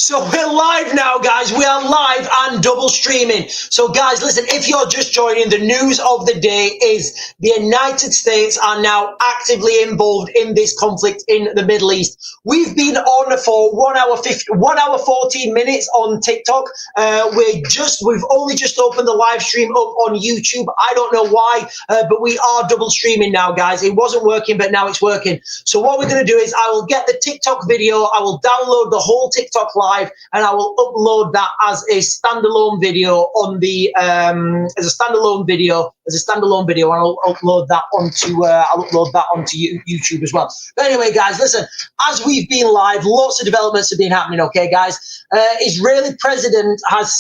So we're live now, guys. We are live and double streaming. So, guys, listen, if you're just joining, the news of the day is the United States are now actively involved in this conflict in the Middle East. We've been on for 1 hour 14 minutes on TikTok. We've only just opened the live stream up on YouTube. I don't know why, but we are double streaming now, guys. It wasn't working, but now it's working. So what we're going to do is I will get the TikTok video. I will download the whole TikTok live, and I will upload that as a standalone video on the as a standalone video, and I'll upload that onto YouTube as well. But anyway, guys, listen. As we've been live, lots of developments have been happening. Okay, guys. Israeli president has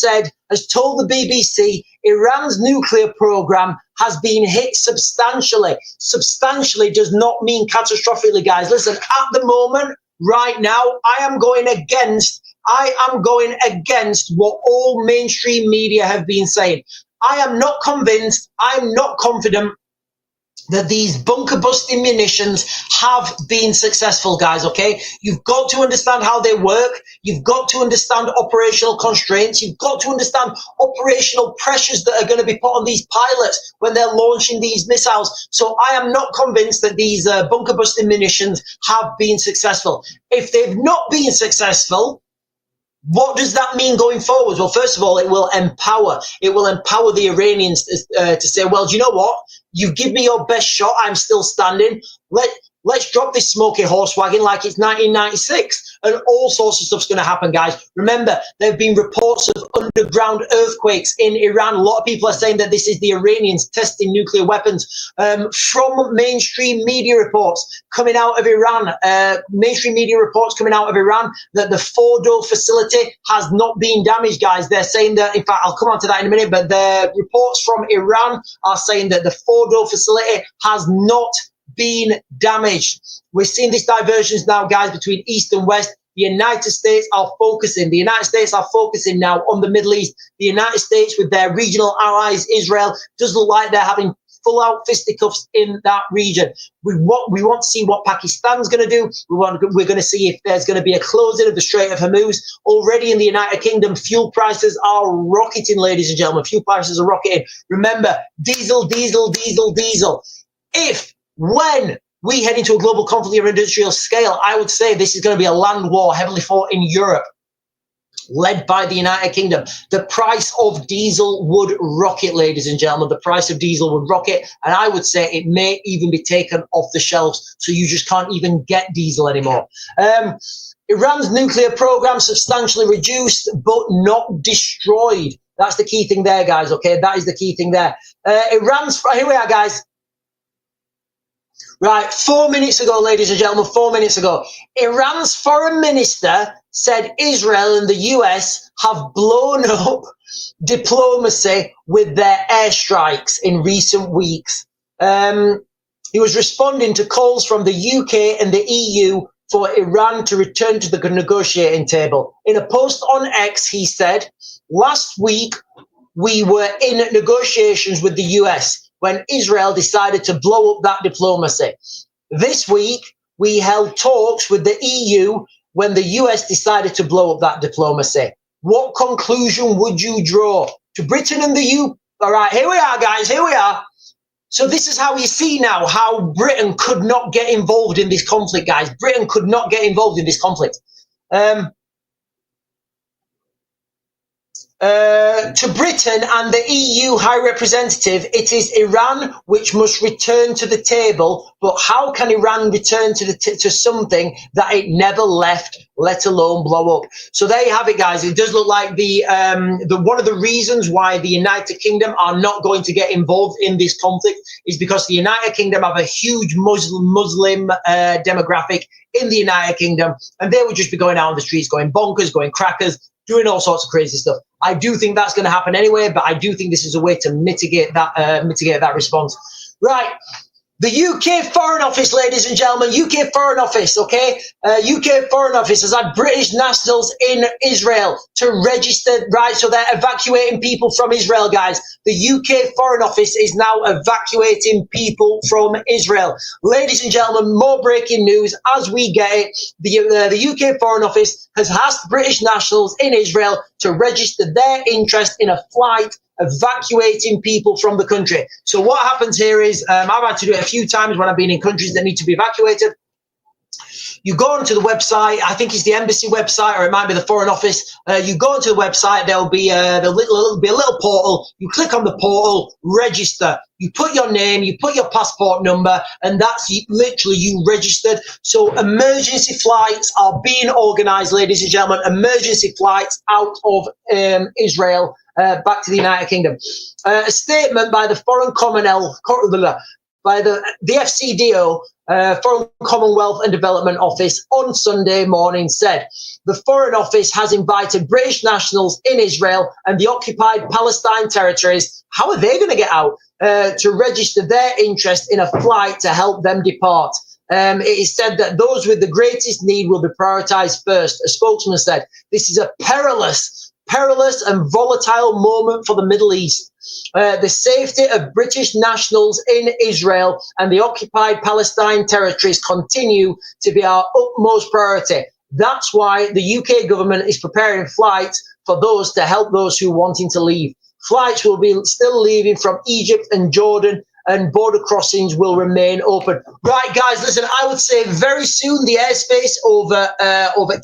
told the BBC Iran's nuclear program has been hit substantially. Substantially does not mean catastrophically, guys. Listen, at the moment, right now, I am going against what all mainstream media have been saying. I am not convinced, I'm not confident that these bunker-busting munitions have been successful, guys, okay? You've got to understand how they work. You've got to understand operational constraints. You've got to understand operational pressures that are going to be put on these pilots when they're launching these missiles. So I am not convinced that these bunker-busting munitions have been successful. If they've not been successful, what does that mean going forward? Well, first of all, it will empower the Iranians to say, well, do you know what? You give me your best shot. I'm still standing. Let's drop this smoky horse wagon like it's 1996. And all sorts of stuff's going to happen, guys. Remember, there have been reports of underground earthquakes in Iran. A lot of people are saying that this is the Iranians testing nuclear weapons. From mainstream media reports coming out of Iran, that the Fordo facility has not been damaged, guys. They're saying that, in fact, I'll come on to that in a minute, but the reports from Iran are saying that the Fordo facility has not been damaged. We're seeing these diversions now, guys, between East and West. The United States are focusing now on the Middle East. The United States, with their regional allies, Israel, does look like they're having full-out fisticuffs in that region. We want to see what Pakistan's going to do. We're going to see if there's going to be a closing of the Strait of Hormuz. Already in the United Kingdom, fuel prices are rocketing, ladies and gentlemen. Fuel prices are rocketing. Remember, diesel. When we head into a global conflict or industrial scale, I would say this is going to be a land war heavily fought in Europe, led by the United Kingdom. The price of diesel would rocket, ladies and gentlemen. The price of diesel would rocket, and I would say it may even be taken off the shelves, so you just can't even get diesel anymore. Iran's nuclear program substantially reduced, but not destroyed. That's the key thing there, guys, okay? That is the key thing there. Here we are, guys. Right, 4 minutes ago, ladies and gentlemen, 4 minutes ago, Iran's foreign minister said Israel and the US have blown up diplomacy with their airstrikes in recent weeks. He was responding to calls from the UK and the EU for Iran to return to the negotiating table. In a post on X, he said, last week we were in negotiations with the US when Israel decided to blow up that diplomacy. This week, we held talks with the EU when the US decided to blow up that diplomacy. What conclusion would you draw? To Britain and the EU? All right, here we are, guys, here we are. So this is how you see now how Britain could not get involved in this conflict, guys. Britain could not get involved in this conflict. To Britain and the EU High Representative, it is Iran which must return to the table. But how can Iran return to something that it never left, let alone blow up? So there you have it, guys. It does look like the one of the reasons why the United Kingdom are not going to get involved in this conflict is because the United Kingdom have a huge Muslim demographic in the United Kingdom, and they would just be going out on the streets, going bonkers, going crackers, doing all sorts of crazy stuff. I do think that's going to happen anyway, but I do think this is a way to mitigate that response. Right. The UK Foreign Office, ladies and gentlemen, UK Foreign Office, okay? UK Foreign Office has had British nationals in Israel to register, right? So they're evacuating people from Israel, guys. The UK Foreign Office is now evacuating people from Israel. Ladies and gentlemen, more breaking news as we get it. The UK Foreign Office has asked British nationals in Israel to register their interest in a flight evacuating people from the country. So what happens here is, I've had to do it a few times when I've been in countries that need to be evacuated. You go onto the website, I think it's the embassy website, or it might be the Foreign Office. You go onto the website, there'll be a little portal. You click on the portal, register. You put your name, you put your passport number, and that's literally you registered. So emergency flights are being organised, ladies and gentlemen. Emergency flights out of Israel back to the United Kingdom. A statement by the Foreign Commonwealth, by the FCDO, Foreign Commonwealth and Development Office, on Sunday morning said the Foreign Office has invited British nationals in Israel and the occupied Palestine territories. How are they going to get out? To register their interest in a flight to help them depart. It is said that those with the greatest need will be prioritised first. A spokesman said, this is a perilous and volatile moment for the Middle East. The safety of British nationals in Israel and the occupied Palestine territories continue to be our utmost priority. That's why the UK government is preparing flights for those to help those who are wanting to leave. Flights will be still leaving from Egypt and Jordan, and border crossings will remain open. Right, guys, listen, I would say very soon the airspace over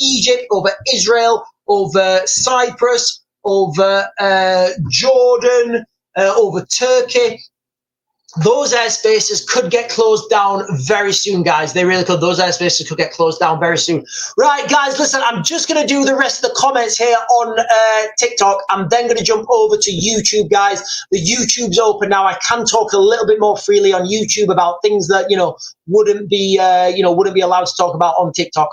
Egypt, over Israel, over Cyprus, over Jordan, over Turkey, those airspaces could get closed down very soon, guys. They really could. Those airspaces could get closed down very soon. Right, guys, listen, I'm just going to do the rest of the comments here on TikTok. I'm then going to jump over to YouTube, guys. The YouTube's open now. I can talk a little bit more freely on YouTube about things that, wouldn't be allowed to talk about on TikTok.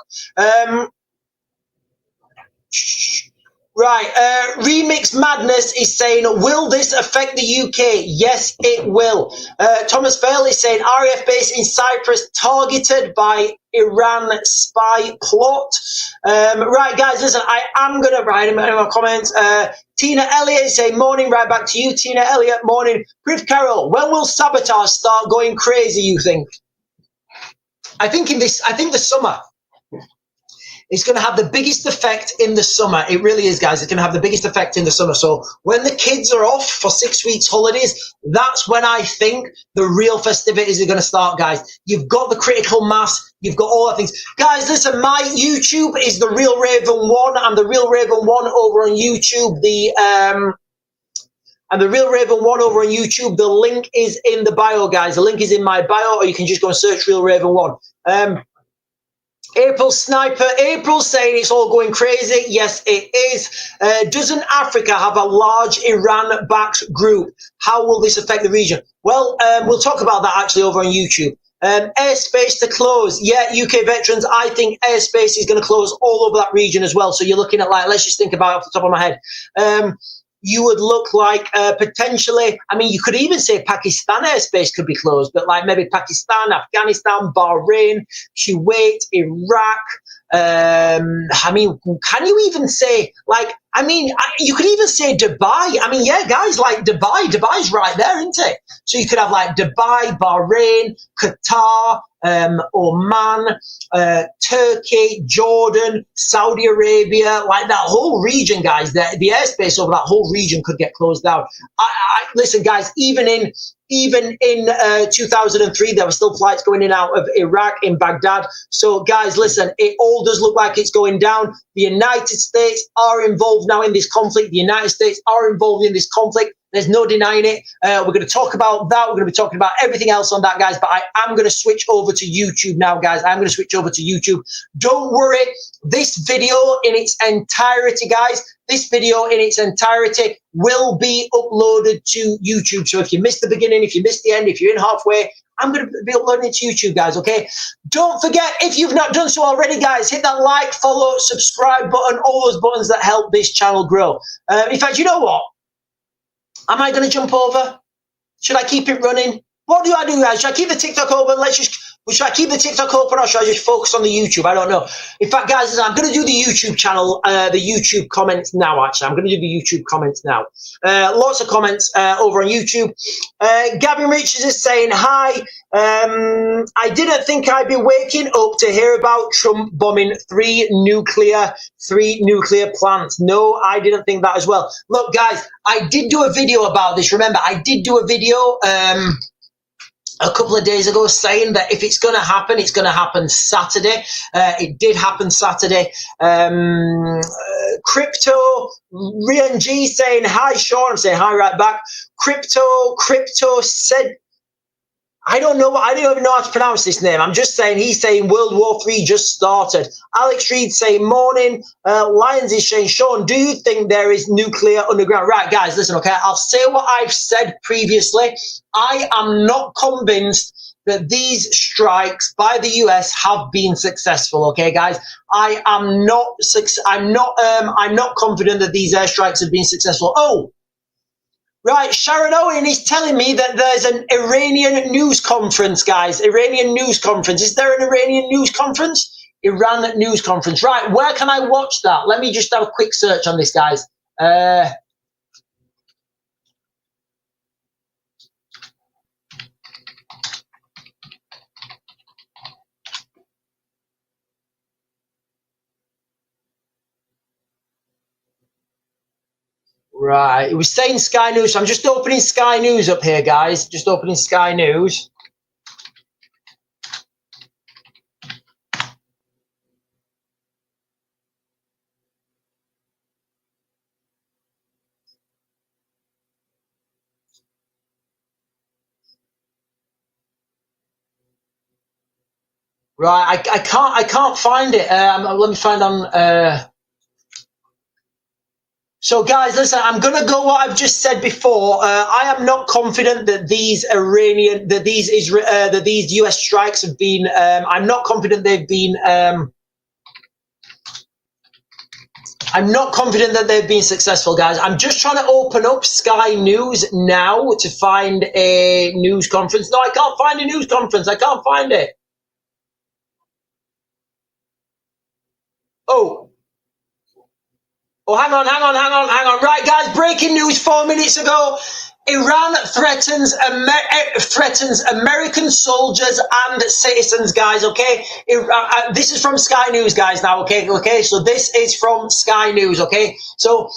Right, Remix Madness is saying, will this affect the UK? Yes, it will. Thomas Vale is saying, RAF base in Cyprus targeted by Iran spy plot. Right, guys, listen, I am going to write in my comments. Tina Elliott is saying, morning, right back to you. Tina Elliott, morning. Griff Carroll, when will sabotage start going crazy, you think? I think the summer. It's going to have the biggest effect in the summer. It really is, guys. It's going to have the biggest effect in the summer. So when the kids are off for 6 weeks holidays, that's when I think the real festivities are going to start, guys. You've got the critical mass. You've got all that things. Guys, listen, my YouTube is The Real Raven 1. I'm The Real Raven 1 over on YouTube. And The Real Raven 1 over on YouTube. The link is in the bio, guys. The link is in my bio, or you can just go and search Real Raven 1. April Sniper, April saying it's all going crazy. Yes, it is. Doesn't Africa have a large Iran-backed group? How will this affect the region? Well, we'll talk about that actually over on YouTube. Airspace to close. Yeah, UK veterans, I think airspace is going to close all over that region as well. So you're looking at, let's just think about it off the top of my head. You would look like potentially, you could even say Pakistan airspace could be closed, but maybe Pakistan, Afghanistan, Bahrain, Kuwait, Iraq. Can you even say, you could even say Dubai. Yeah, guys, Dubai's right there, isn't it? So you could have Dubai, Bahrain, Qatar, Oman, Turkey, Jordan, Saudi Arabia, that whole region, guys. The airspace over that whole region could get closed down. Listen, guys, even in 2003, there were still flights going in and out of Iraq, in Baghdad. So, guys, listen, it all does look like it's going down. The United States are involved now in this conflict. The United States are involved in this conflict. There's no denying it. We're going to talk about that. We're going to be talking about everything else on that, guys. But I am going to switch over to YouTube now, guys. I'm going to switch over to YouTube. Don't worry. This video in its entirety, guys, this video in its entirety will be uploaded to YouTube. So if you missed the beginning, if you missed the end, if you're in halfway, I'm going to be uploading it to YouTube, guys, okay? Don't forget, if you've not done so already, guys, hit that like, follow, subscribe button, all those buttons that help this channel grow. In fact, you know what? Am I going to jump over? Should I keep it running? What do I do, guys? Should I keep the TikTok open? Should I keep the TikTok open, or should I just focus on the YouTube? I don't know. In fact, guys, listen, I'm going to do the YouTube channel, the YouTube comments now, actually. I'm going to do the YouTube comments now. Lots of comments over on YouTube. Gavin Richards is saying, hi. I didn't think I'd be waking up to hear about Trump bombing three nuclear plants. No, I didn't think that as well. Look, guys, I did do a video about this. Remember, I did do a video a couple of days ago saying that if it's going to happen, it's going to happen Saturday. It did happen Saturday. Crypto, Rian G saying, hi, Sean. I'm saying hi right back. Crypto said, I don't even know how to pronounce this name. I'm just saying, he's saying World War III just started. Alex Reed saying, morning. Lions is saying, Sean, do you think there is nuclear underground? Right, guys, listen, okay, I'll say what I've said previously. I am not convinced that these strikes by the US have been successful, okay, guys? I'm not confident that these airstrikes have been successful. Oh, right, Sharon Owen is telling me that there's an Iranian news conference, guys. Iranian news conference. Is there an Iranian news conference? Iran news conference. Right, where can I watch that? Let me just have a quick search on this, guys. Right, it was saying Sky News. So I'm just opening Sky News up here, guys. Just opening Sky News. Right, I can't find it. Let me find on. So, guys, listen, I'm going to go what I've just said before. I am not confident that these US strikes have been. I'm not confident they've been. I'm not confident that they've been successful, guys. I'm just trying to open up Sky News now to find a news conference. No, I can't find a news conference. I can't find it. Oh, hang on. Right, guys, breaking news 4 minutes ago. Iran threatens American soldiers and citizens, guys, okay? This is from Sky News, guys, now, okay? So this is from Sky News, okay? So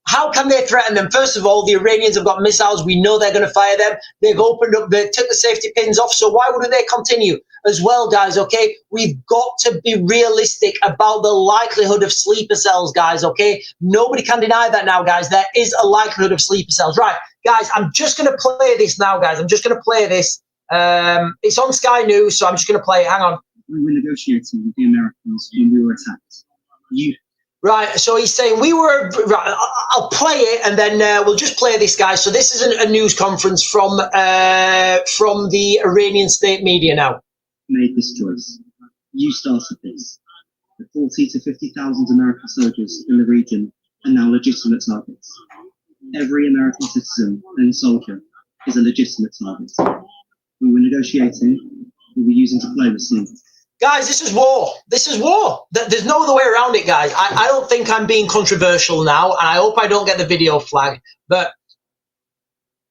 how can they threaten them? First of all, the Iranians have got missiles. We know they're going to fire them. They've opened up, they took the safety pins off, so why wouldn't they continue? As well, guys, okay? We've got to be realistic about the likelihood of sleeper cells, guys, okay? Nobody can deny that now, guys. There is a likelihood of sleeper cells. Right, guys, I'm just going to play this now, guys. I'm just going to play this. It's on Sky News, so I'm just going to play it. Hang on. We were negotiating with the Americans when we were attacked. Right, so he's saying we were. Right, I'll play it, and then we'll just play this, guys. So this is a news conference from the Iranian state media now. Made this choice. You started this. The 40 to 50,000 American soldiers in the region are now legitimate targets. Every American citizen and soldier is a legitimate target. We were negotiating. We were using diplomacy. Guys, this is war. This is war. There's no other way around it, guys. I don't think I'm being controversial now, and I hope I don't get the video flagged, but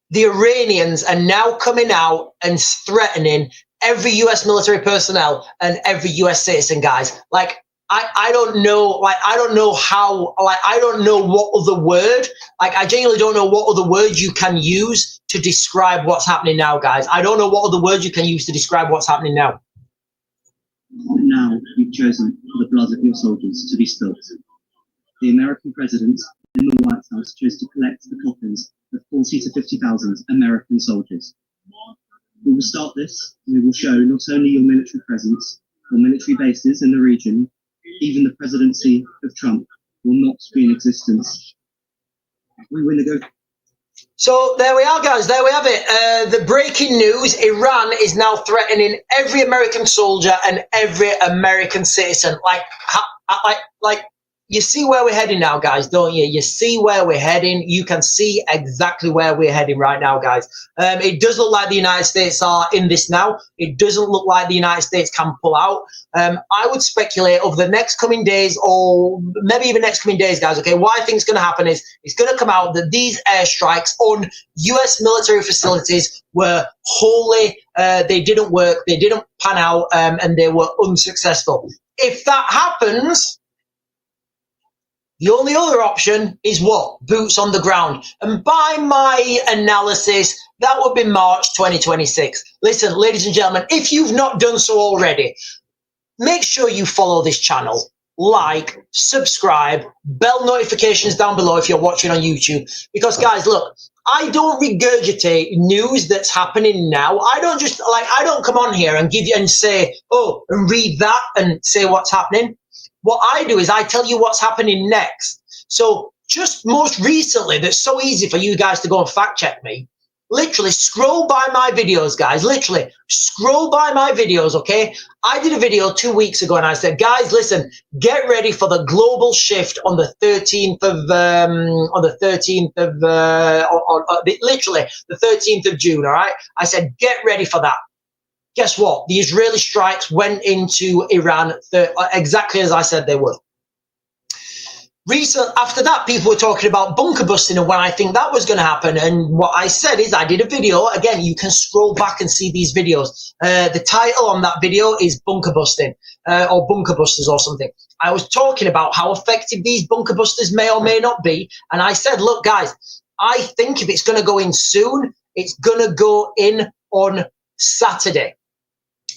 the Iranians are now coming out and threatening every US military personnel and every US citizen, guys. Like, I don't know, like, I don't know how, like, I don't know what other word, like, I genuinely don't know what other word you can use to describe what's happening now, guys. I don't know what other words you can use to describe what's happening now. Now you've chosen for the blood of your soldiers to be spilt. The American president in the White House chose to collect the coffins of 40 to 50,000 American soldiers. We will start this, and we will show not only your military presence or military bases in the region, even the presidency of Trump will not be in existence. We will negotiate. So there we are, guys. There we have it. The breaking news: Iran is now threatening every American soldier and every American citizen. Like, you see where we're heading now, guys, don't you? You see where we're heading. You can see exactly where we're heading right now, guys. It does look like the United States are in this now. It doesn't look like the United States can pull out. I would speculate over the next coming days, or maybe even next coming days, guys, okay, what I think is going to happen is it's going to come out that these airstrikes on US military facilities were wholly, they didn't work, they didn't pan out, and they were unsuccessful. If that happens, the only other option is what? Boots on the ground. And by my analysis, that would be March 2026. Listen, ladies and gentlemen, if you've not done so already, make sure you follow this channel. Like, subscribe, bell notifications down below if you're watching on YouTube. Because, guys, look, I don't regurgitate news that's happening now. I don't come on here and give you and say, oh, and read that and say what's happening. What I do is I tell you what's happening next. So just most recently, that's so easy for you guys to go and fact check me. Literally scroll by my videos, guys. Literally scroll by my videos, okay? I did a video 2 weeks ago and I said, guys, listen, get ready for the global shift on the 13th of, literally the 13th of June, all right? I said, get ready for that. Guess what? The Israeli strikes went into Iran exactly as I said they would. After that, people were talking about bunker busting and when I think that was going to happen. And what I said is I did a video. Again, you can scroll back and see these videos. The title on that video is bunker busting or bunker busters or something. I was talking about how effective these bunker busters may or may not be. And I said, look, guys, I think if it's going to go in soon, it's going to go in on Saturday.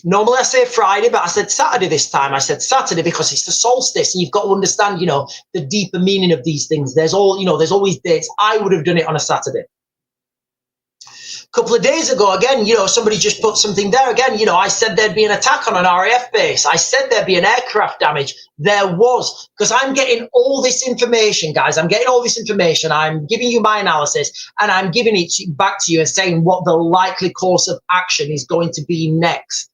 Normally I say Friday, but I said Saturday this time. I said Saturday because it's the solstice and you've got to understand, you know, the deeper meaning of these things. There's always dates. I would have done it on a Saturday. A couple of days ago, again, you know, somebody just put something there again. You know, I said there'd be an attack on an RAF base. I said there'd be an aircraft damage. There was, because I'm getting all this information, guys. I'm getting all this information. I'm giving you my analysis and I'm giving it back to you and saying what the likely course of action is going to be next.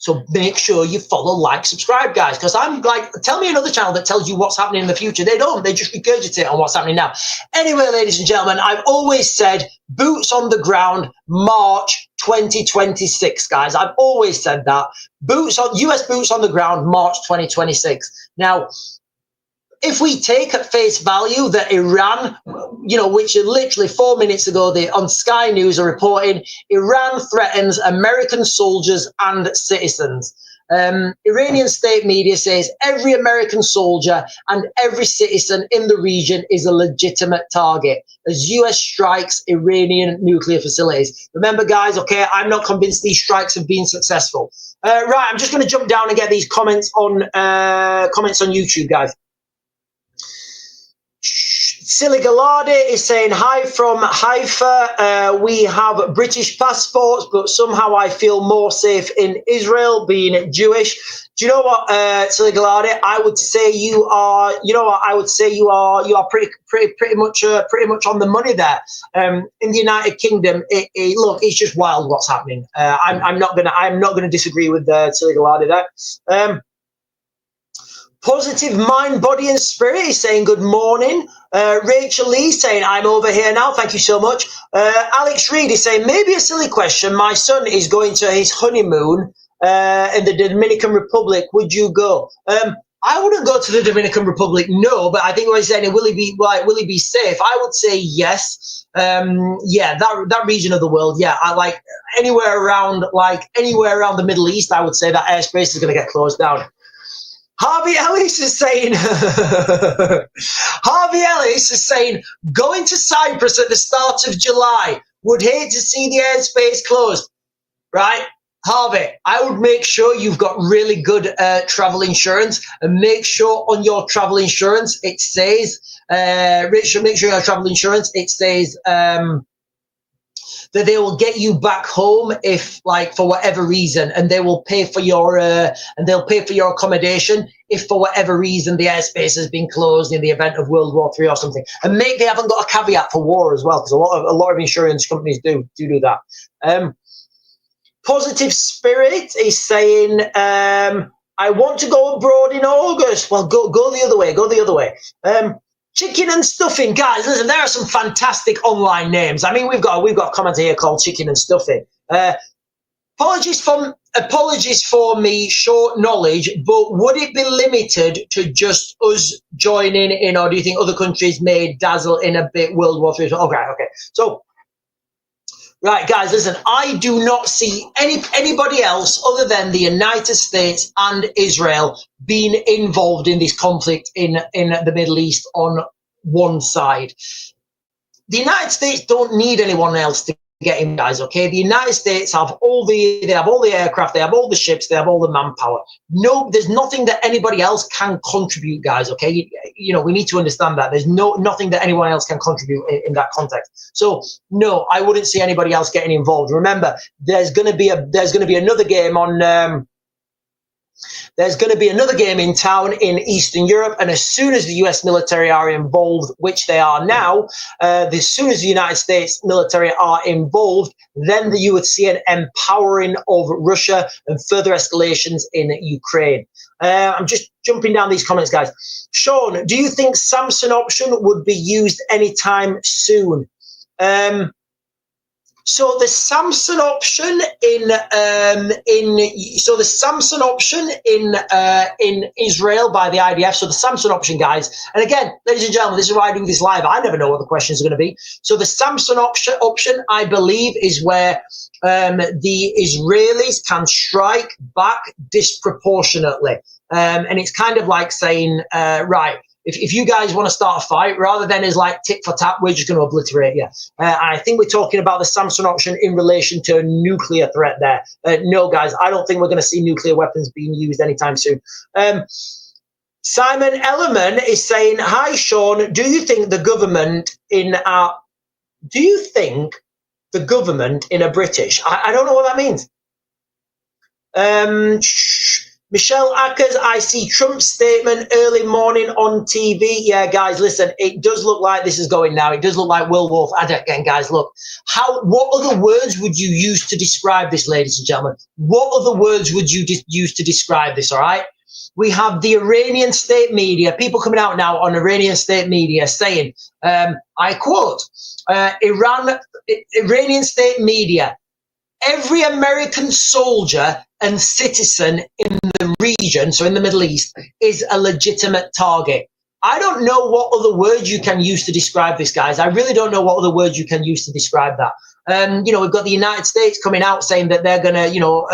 So make sure you follow, like, subscribe, guys, because I'm like, tell me another channel that tells you what's happening in the future. They don't. They just regurgitate on what's happening now. Anyway, ladies and gentlemen, I've always said boots on the ground, March 2026, guys. I've always said that. US boots on the ground, March 2026. Now, if we take at face value that Iran, you know, which literally 4 minutes ago, on Sky News are reporting, Iran threatens American soldiers and citizens. Iranian state media says every American soldier and every citizen in the region is a legitimate target as US strikes Iranian nuclear facilities. Remember, guys, okay, I'm not convinced these strikes have been successful. Right, I'm just going to jump down and get these comments on YouTube, guys. Silly Galadi is saying, hi from Haifa. We have British passports, but somehow I feel more safe in Israel being Jewish. Do you know what, Silly Galadi? I would say you are, you know what, I would say you are pretty much on the money there. In the United Kingdom, look, it's just wild what's happening. I'm not gonna disagree with Silly Galadi there. Positive Mind, Body and Spirit is saying good morning. Rachel Lee saying I'm over here now. Thank you so much. Alex Reed is saying maybe a silly question. My son is going to his honeymoon in the Dominican Republic. Would you go? I wouldn't go to the Dominican Republic, no. But I think what he's saying, will he be safe? I would say yes. Yeah, that region of the world. Yeah, I like anywhere around the Middle East. I would say that airspace is going to get closed down. Harvey Ellis is saying, going to Cyprus at the start of July. Would hate to see the airspace closed. Right? Harvey, I would make sure you've got really good travel insurance and make sure on your travel insurance it says, Richard, make sure your travel insurance, it says, that they will get you back home if, like, for whatever reason, and they will pay for your accommodation if for whatever reason the airspace has been closed in the event of World War III or something. And maybe they haven't got a caveat for war as well, because a lot of insurance companies do that. Positive Spirit is saying, I want to go abroad in August. Well, go the other way. Go the other way. Chicken and stuffing, guys. Listen, there are some fantastic online names. I mean, we've got a commenter here called Chicken and Stuffing. Apologies for me short knowledge, but would it be limited to just us joining in, or do you think other countries may dazzle in a bit? World War III. Okay. So. Right, guys, listen, I do not see anybody else other than the United States and Israel being involved in this conflict in the Middle East on one side. The United States don't need anyone else to get in, guys, okay? The United States have all the aircraft, they have all the ships, they have all the manpower. No, there's nothing that anybody else can contribute, guys, okay? You know, we need to understand that. There's nothing that anyone else can contribute in that context. So, no, I wouldn't see anybody else getting involved. Remember, there's going to be another game on there's going to be another game in town in Eastern Europe, and as soon as the US military are involved, which they are now, as soon as the United States military are involved, then you would see an empowering of Russia and further escalations in Ukraine. I'm just jumping down these comments, guys. Sean, do you think Samson option would be used anytime soon? So the Samson option in Israel by the IDF. So the Samson option, guys. And again, ladies and gentlemen, this is why I do this live. I never know what the questions are going to be. So the Samson option, I believe, is where the Israelis can strike back disproportionately, and it's kind of like saying, right. If you guys want to start a fight, rather than as like tit for tat, we're just going to obliterate you. I think we're talking about the Samson option in relation to a nuclear threat there. No, guys, I don't think we're going to see nuclear weapons being used anytime soon. Simon Ellerman is saying, hi, Sean, do you think the government in a British? I don't know what that means. Michelle Ackers, I see Trump's statement early morning on TV. Yeah, guys, listen, it does look like this is going now. It does look like World War. Again, guys, look, what other words would you use to describe this, ladies and gentlemen? What other words would you use to describe this, all right? We have the Iranian state media, people coming out now on Iranian state media saying, I quote, Iranian state media, every American soldier and citizen in the region, so in the Middle East, is a legitimate target. I don't know what other words you can use to describe this, guys. I really don't know what other words you can use to describe that. You know, we've got the United States coming out saying that they're going to, you know,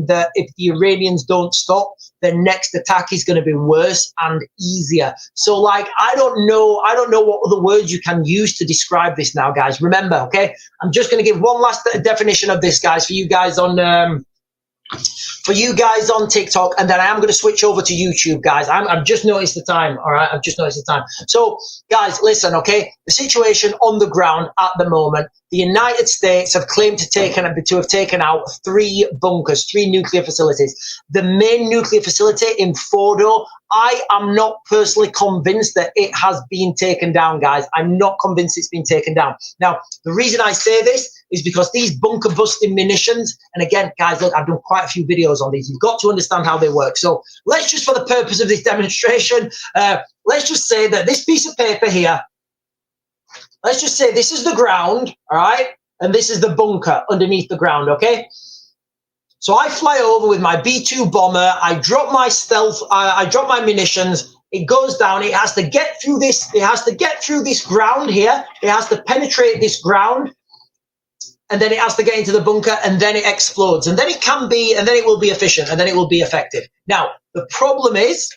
that if the Iranians don't stop, the next attack is going to be worse and easier. So, like, I don't know what other words you can use to describe this now, guys. Remember, okay? I'm just going to give one last definition of this, guys, for you guys on TikTok, and then I am going to switch over to YouTube, guys. I've just noticed the time, all right? I've just noticed the time. So, guys, listen, okay? The situation on the ground at the moment, the United States have claimed to have taken out 3 bunkers, 3 nuclear facilities. The main nuclear facility in Fordo, I am not personally convinced that it has been taken down, guys. I'm not convinced it's been taken down. Now, the reason I say this is because these bunker-busting munitions, and again, guys, look, I've done quite a few videos on these. You've got to understand how they work. So let's just, for the purpose of this demonstration, let's just say that this piece of paper here, let's just say this is the ground, all right? And this is the bunker underneath the ground, okay? So I fly over with my B-2 bomber. I drop my stealth. I drop my munitions. It goes down. It has to get through this. It has to get through this ground here. It has to penetrate this ground. And then it has to get into the bunker, and then it explodes. And then it can be, and then it will be efficient, and then it will be effective. Now, the problem is,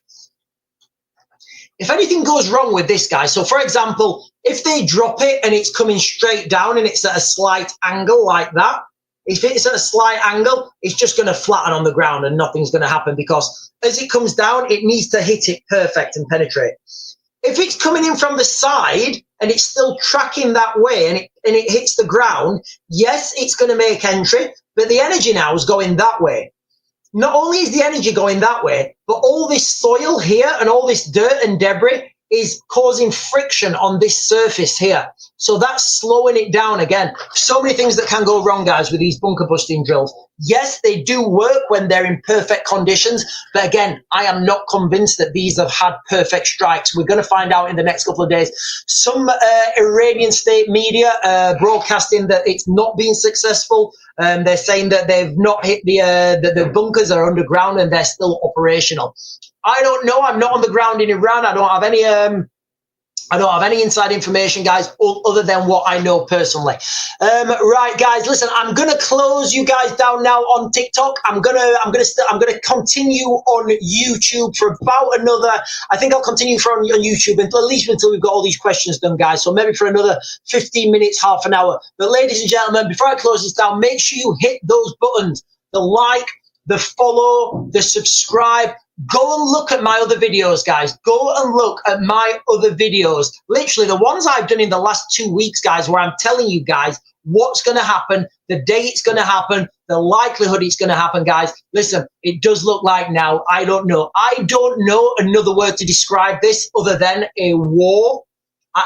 if anything goes wrong with this guy, so for example, if they drop it and it's coming straight down and it's at a slight angle like that, if it's at a slight angle, it's just going to flatten on the ground and nothing's going to happen, because as it comes down, it needs to hit it perfect and penetrate. If it's coming in from the side and it's still tracking that way and it hits the ground, yes, it's going to make entry, but the energy now is going that way. Not only is the energy going that way, but all this soil here and all this dirt and debris is causing friction on this surface here. So that's slowing it down again. So many things that can go wrong, guys, with these bunker busting drills. Yes, they do work when they're in perfect conditions. But again, I am not convinced that these have had perfect strikes. We're going to find out in the next couple of days. Some Iranian state media broadcasting that it's not been successful. They're saying that they've not hit the bunkers are underground and they're still operational. I don't know. I'm not on the ground in Iran. I don't have any inside information, guys, other than what I know personally. Right, guys, listen, I'm gonna close you guys down now on TikTok. I'm gonna continue on YouTube for about another. I think I'll continue on YouTube at least until we've got all these questions done, guys. So maybe for another 15 minutes, half an hour. But ladies and gentlemen, before I close this down, make sure you hit those buttons: the like, the follow, the subscribe. Go and look at my other videos, guys. Go and look at my other videos. Literally, the ones I've done in the last 2 weeks, guys, where I'm telling you guys what's going to happen, the day it's going to happen, the likelihood it's going to happen, guys. Listen, it does look like now, I don't know another word to describe this other than a war.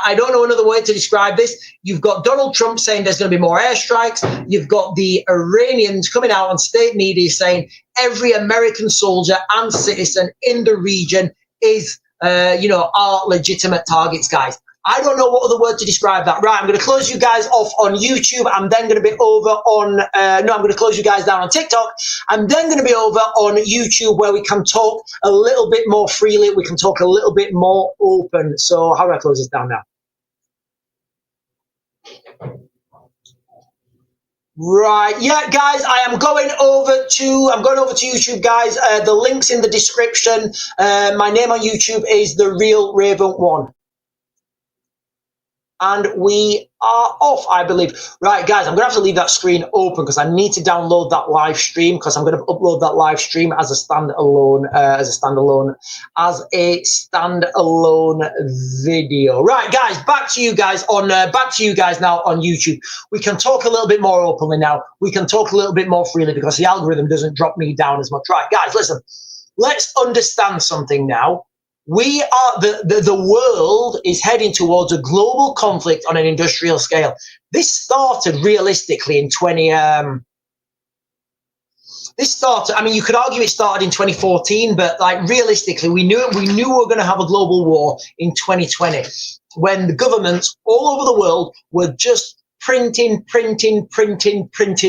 I don't know another way to describe this. You've got Donald Trump saying there's going to be more airstrikes. You've got the Iranians coming out on state media saying every American soldier and citizen in the region is, are legitimate targets, guys. I don't know what other word to describe that. Right, I'm going to close you guys off on YouTube. I'm then going to be over on, I'm going to close you guys down on TikTok. I'm then going to be over on YouTube where we can talk a little bit more freely. We can talk a little bit more open. So how do I close this down now? Right, yeah, guys, I'm going over to YouTube, guys. The link's in the description. My name on YouTube is The Real Raven 1. And we are off, I believe. Right, guys, I'm going to have to leave that screen open because I need to download that live stream because I'm going to upload that live stream as a standalone video. Right, guys, back to you guys now on YouTube. We can talk a little bit more openly now. We can talk a little bit more freely because the algorithm doesn't drop me down as much. Right, guys, listen, let's understand something now. We are the world is heading towards a global conflict on an industrial scale. This started realistically in I mean, you could argue it started in 2014, but like realistically, we knew we were going to have a global war in 2020 when the governments all over the world were just printing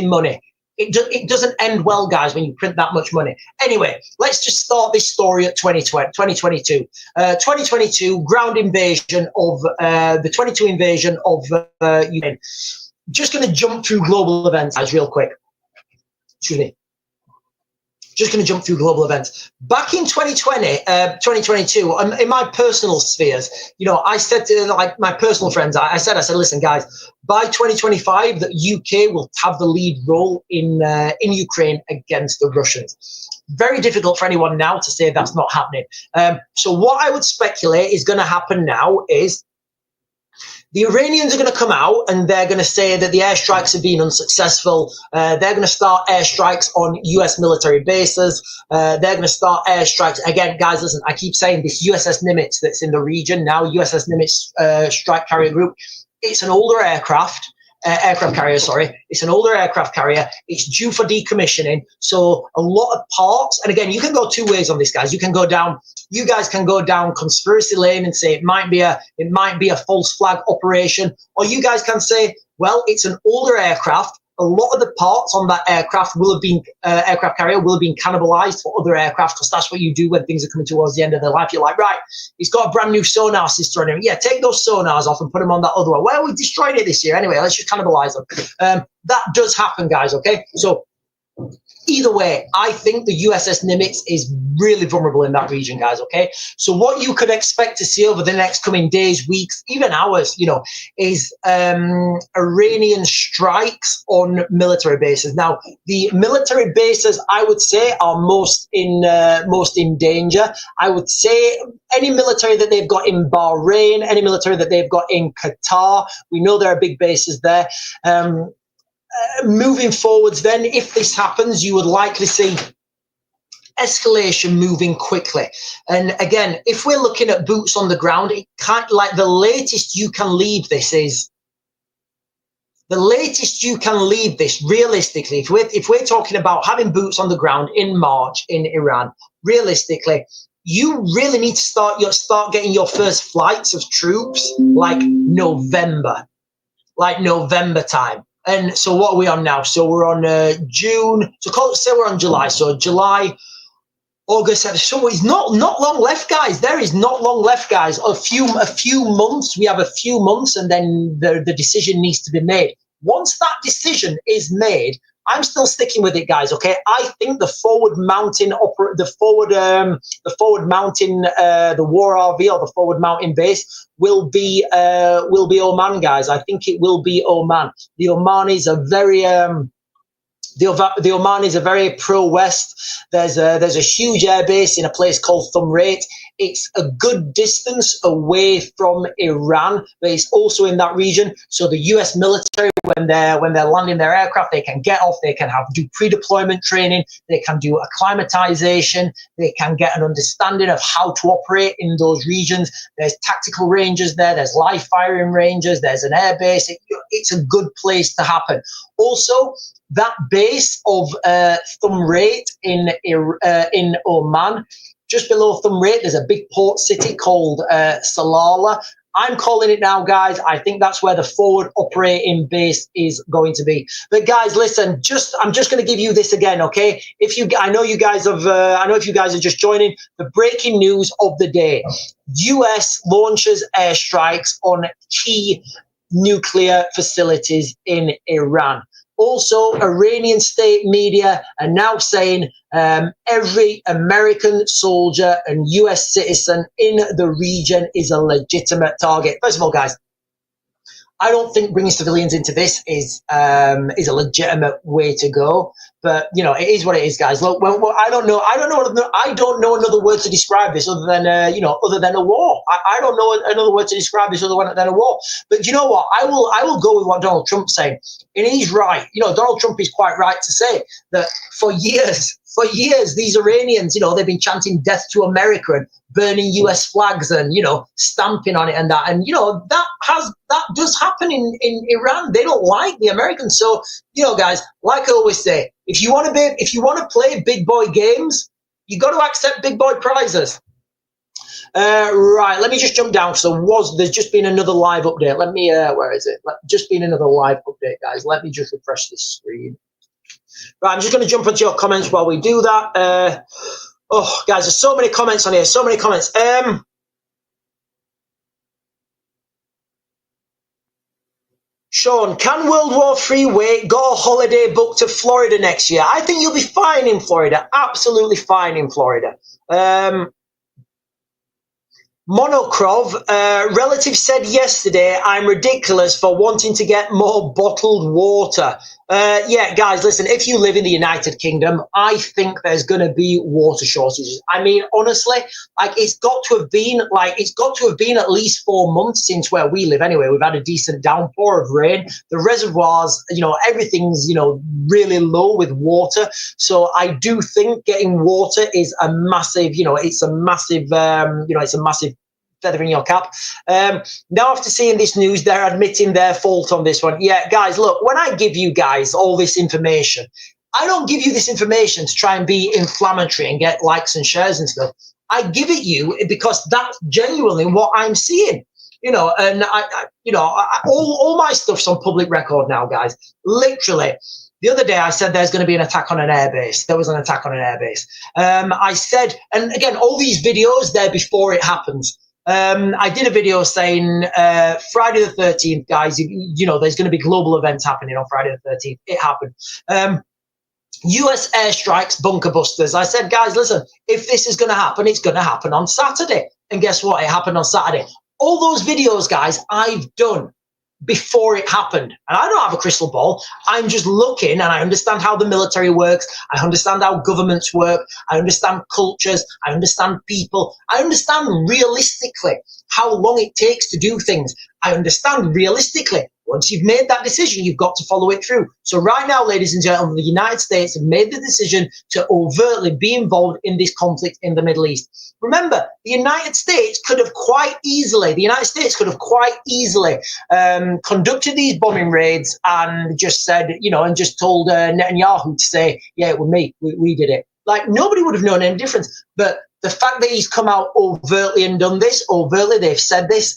money. It doesn't end well, guys, when you print that much money. Anyway, let's just start this story at 2022. 2022 ground invasion of the 22 invasion of Ukraine. Just going to jump through global events, guys, real quick. Excuse me. Just going to jump through global events. Back in 2022, in my personal spheres, I said to like my personal friends, I said, listen, guys, by 2025, the UK will have the lead role in Ukraine against the Russians. Very difficult for anyone now to say that's not happening. So what I would speculate is going to happen now is the Iranians are going to come out and they're going to say that the airstrikes have been unsuccessful. They're going to start airstrikes on US military bases. They're going to start airstrikes. Again, guys, listen, I keep saying this USS Nimitz that's in the region now, USS Nimitz strike carrier group. It's an older aircraft carrier, sorry. It's an older aircraft carrier. It's due for decommissioning. So a lot of parts, and again, you can go two ways on this, guys. You guys can go down conspiracy lane and say it might be a false flag operation, or you guys can say, well, it's an older aircraft. A lot of the parts on that aircraft aircraft carrier will have been cannibalized for other aircraft, because that's what you do when things are coming towards the end of their life. You're like, right, it's got a brand new sonar system on it. Yeah, take those sonars off and put them on that other one. Well, we destroyed it this year anyway. Let's just cannibalize them. That does happen, guys. Okay, so either way, I think the USS Nimitz is really vulnerable in that region, guys, okay? So what you could expect to see over the next coming days, weeks, even hours, is Iranian strikes on military bases. Now, the military bases, I would say, are most in danger. I would say any military that they've got in Bahrain, any military that they've got in Qatar, we know there are big bases there. Moving forwards then, if this happens, you would likely see escalation moving quickly. And again, if we're looking at boots on the ground, it can't, like the latest you can leave this is the latest you can leave this, realistically, if we're talking about having boots on the ground in March in Iran, realistically, you really need to start getting your first flights of troops like November time. And so what are we on now? So we're on June. So say we're on July. So July, August, so it's not long left, guys. There is not long left, guys. A few months. We have a few months, and then the decision needs to be made. Once that decision is made, I'm still sticking with it, guys. Okay, I think the forward mountain, the war RV or the forward mountain base will be Oman, guys. I think it will be Oman. The Omanis are very the Omanis are very pro-West. There's a huge airbase in a place called Thumrait. It's a good distance away from Iran, but it's also in that region. So the US military, when they're landing their aircraft, they can get off, they can do pre-deployment training, they can do acclimatization, they can get an understanding of how to operate in those regions. There's tactical ranges there, there's live firing ranges, there's an airbase. It's a good place to happen. Also, that base of Thumrait in Oman, just below Thumrait, there's a big port city called Salalah. I'm calling it now, guys. I think that's where the forward operating base is going to be. But guys, listen, I'm just going to give you this again, okay? I know if you guys are just joining, the breaking news of the day: US launches airstrikes on key nuclear facilities in Iran. Also, Iranian state media are now saying every American soldier and US citizen in the region is a legitimate target. First of all, guys, I don't think bringing civilians into this is a legitimate way to go. But you know, it is what it is, guys. Look, well, I don't know another word to describe this other than other than a war. I don't know another word to describe this other than a war. But you know what? I will go with what Donald Trump's saying, and he's right. You know, Donald Trump is quite right to say that for years, these Iranians, they've been chanting "Death to America" and burning US flags and stamping on it and that, and that does happen in Iran. They don't like the Americans. So guys, like I always say, if you want to play big boy games, you got to accept big boy prizes. Right, let me just jump down. So there's just been another live update. Let me where is it? Just been another live update, guys. Let me just refresh this screen. Right, I'm just going to jump into your comments while we do that. Oh, guys, there's so many comments on here. So many comments. Sean, can World War III wait? Got a holiday booked to Florida next year. I think you'll be fine in Florida. Absolutely fine in Florida. Monokrov, relative said yesterday, I'm ridiculous for wanting to get more bottled water. Yeah, guys, listen, if you live in the United Kingdom, I think there's going to be water shortages. I mean, honestly, it's got to have been at least 4 months since where we live anyway. We've had a decent downpour of rain. The reservoirs, everything's, really low with water. So I do think getting water is a massive, it's a massive feather in your cap. Now, after seeing this news, they're admitting their fault on this one. Yeah, guys, look, when I give you guys all this information, I don't give you this information to try and be inflammatory and get likes and shares and stuff. I give it you because that's genuinely what I'm seeing. And all my stuff's on public record now, guys. Literally. The other day, I said there's going to be an attack on an airbase. There was an attack on an airbase. I said, and again, all these videos, they're before it happens. I did a video saying Friday the 13th, guys, there's going to be global events happening on Friday the 13th. It happened. US airstrikes, bunker busters. I said, guys, listen, if this is going to happen, it's going to happen on Saturday. And guess what? It happened on Saturday. All those videos, guys, I've done before it happened. And I don't have a crystal ball. I'm just looking, and I understand how the military works. I understand how governments work. I understand cultures. I understand people. I understand realistically how long it takes to do things. I understand realistically Once you've made that decision, you've got to follow it through. So right now, ladies and gentlemen, the United States have made the decision to overtly be involved in this conflict in the Middle East. Remember, the United States could have quite easily conducted these bombing raids and just said, and just told Netanyahu to say, yeah, it was me, we did it. Like, nobody would have known any difference. But the fact that he's come out overtly and done this, they've said this,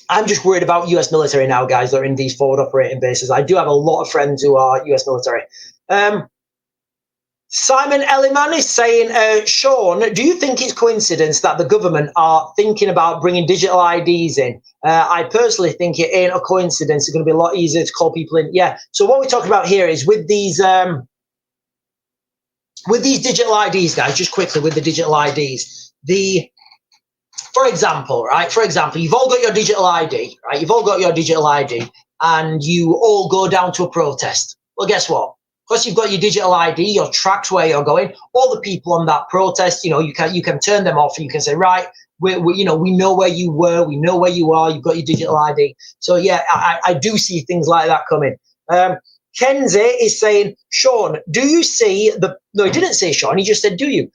I'm just worried about US military now, guys, that are in these forward operating bases. I do have a lot of friends who are US military. Simon Elliman is saying, Sean, do you think it's coincidence that the government are thinking about bringing digital IDs in? I personally think it ain't a coincidence. It's going to be a lot easier to call people in. Yeah. So what we're talking about here is with these digital IDs, guys, just quickly with the digital IDs, for example, you've all got your digital ID, right? You've all got your digital ID and you all go down to a protest. Well, guess what? Because you've got your digital ID, you're tracked where you're going. All the people on that protest, you can turn them off and you can say, right, we know where you were, we know where you are, you've got your digital ID. So yeah, I do see things like that coming. Kenzie is saying, Sean, do you see no, he didn't say Sean, he just said, do you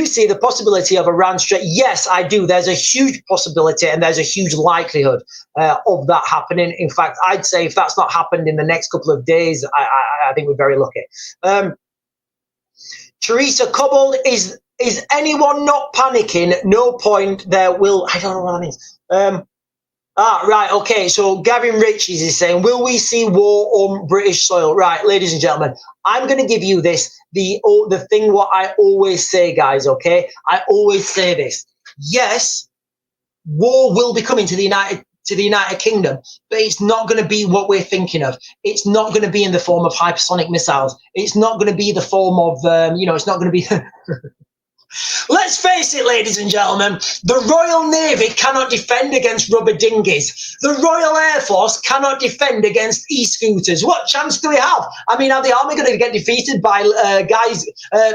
see the possibility of Iran strike? Yes, I do. There's a huge possibility and there's a huge likelihood of that happening. In fact, I'd say if that's not happened in the next couple of days, I think we're very lucky. Teresa Cobbold, is anyone not panicking? No point. There will, I don't know what that means. Right, okay, so Gavin Riches is saying, will we see war on British soil? Right, ladies and gentlemen, I'm going to give you this, the thing what I always say, guys, okay? I always say this. Yes, war will be coming to the United Kingdom, but it's not going to be what we're thinking of. It's not going to be in the form of hypersonic missiles. It's not going to be the form of, it's not going to be... Let's face it, ladies and gentlemen, the Royal Navy cannot defend against rubber dinghies. The Royal Air Force cannot defend against e-scooters. What chance do we have? I mean, are the army going to get defeated by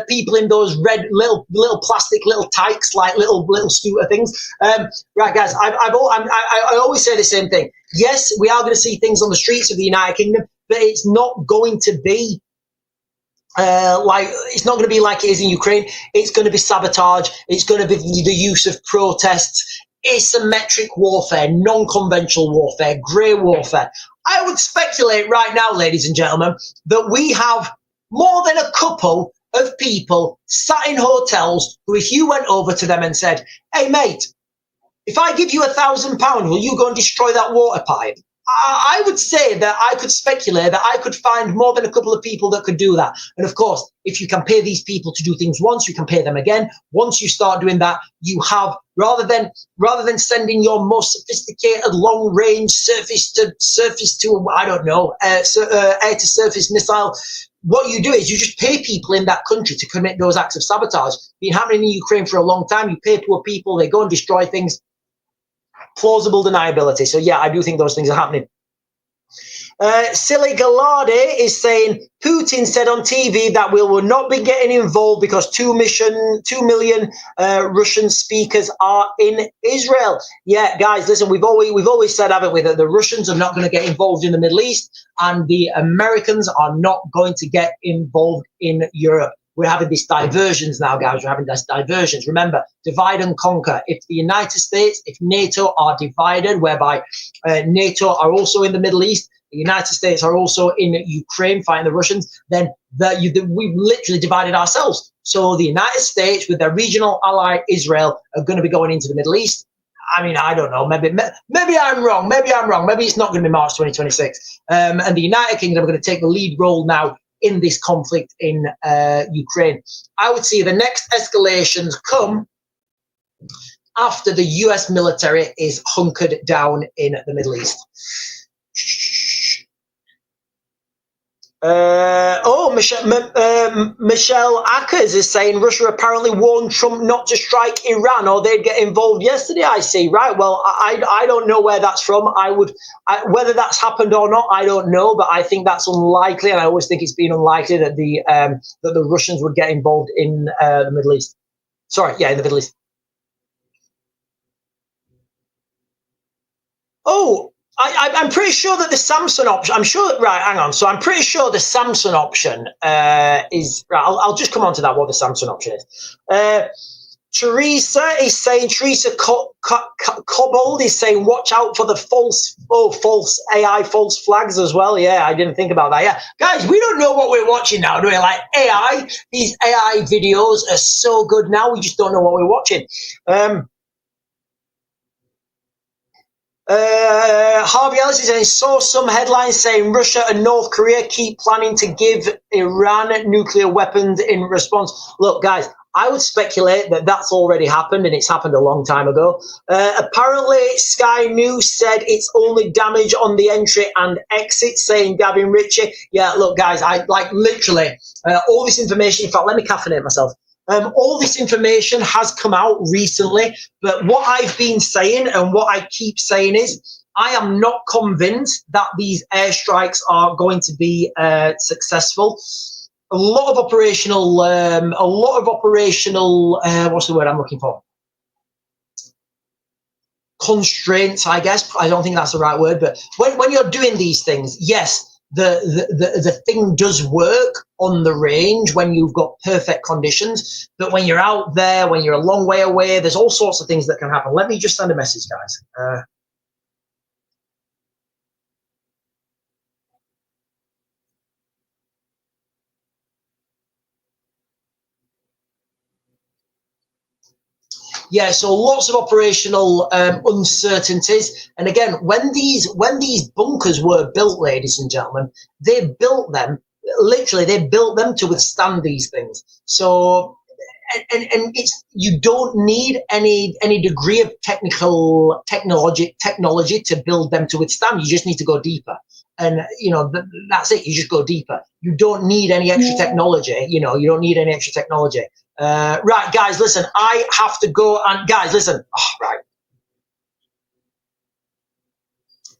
people in those red little plastic little tykes, like little scooter things? Right, guys, I always say the same thing. Yes, we are going to see things on the streets of the United Kingdom, but it's not going to be it's not going to be like it is in Ukraine. It's going to be sabotage. It's going to be the use of protests, asymmetric warfare, non-conventional warfare, grey warfare. I would speculate right now, ladies and gentlemen, that we have more than a couple of people sat in hotels who, if you went over to them and said, hey, mate, if I give you £1,000, will you go and destroy that water pipe? I would say that I could speculate that I could find more than a couple of people that could do that. And of course, if you can pay these people to do things once, you can pay them again. Once you start doing that, you have, rather than sending your most sophisticated long-range surface to I don't know, air-to-surface missile, what you do is you just pay people in that country to commit those acts of sabotage. Been happening in Ukraine for a long time. You pay poor people, they go and destroy things. Plausible deniability. So yeah, I do think those things are happening. Silly Galade is saying, Putin said on TV that we will not be getting involved because 2 million Russian speakers are in Israel. Yeah, guys, listen, we've always said, haven't we, that the Russians are not going to get involved in the Middle East and the Americans are not going to get involved in Europe. We're having these diversions now, guys. We're having these diversions. Remember, divide and conquer. If the United States, if NATO are divided, whereby NATO are also in the Middle East, the United States are also in Ukraine fighting the Russians, then we've literally divided ourselves. So the United States, with their regional ally Israel, are going to be going into the Middle East. I mean, I don't know. Maybe I'm wrong. Maybe it's not going to be March 2026. And the United Kingdom are going to take the lead role now in this conflict in Ukraine. I would see the next escalations come after the US military is hunkered down in the Middle East. Michelle Ackers is saying Russia apparently warned Trump not to strike Iran or they'd get involved yesterday. I see. Right. Well, I don't know where that's from. Whether that's happened or not, I don't know. But I think that's unlikely, and I always think it's been unlikely that the Russians would get involved in the Middle East. Sorry, yeah, in the Middle East. Oh, I'm pretty sure that the Samsung option, I'm sure, right, hang on. So I'm pretty sure the Samsung option is, right, I'll just come on to that, what the Samsung option is. Teresa is saying, Teresa Cobbold is saying, watch out for the false AI, false flags as well. Yeah, I didn't think about that. Yeah, guys, we don't know what we're watching now, do we? Like AI, these AI videos are so good now, we just don't know what we're watching. Harvey Ellis is saying, saw some headlines saying Russia and North Korea keep planning to give Iran nuclear weapons in response. Look, guys, I would speculate that that's already happened, and it's happened a long time ago. Apparently, Sky News said it's only damage on the entry and exit, saying Gavin Ritchie. Yeah, look, guys, I like literally all this information. In fact, let me caffeinate myself. All this information has come out recently, but what I've been saying and what I keep saying is I am not convinced that these airstrikes are going to be successful. A lot of operational, what's the word I'm looking for? Constraints, I guess. I don't think that's the right word, but when you're doing these things, yes, the thing does work on the range when you've got perfect conditions, but when you're out there, when you're a long way away, there's all sorts of things that can happen. Let me just send a message, guys. Yeah, so lots of operational uncertainties. And again, when these bunkers were built, ladies and gentlemen, they built them to withstand these things. So and it's, you don't need any degree of technology to build them to withstand. You just need to go deeper. And that's it. You just go deeper. You don't need any extra technology. You don't need any extra technology. Right, guys, listen, I have to go. And guys, listen. Right.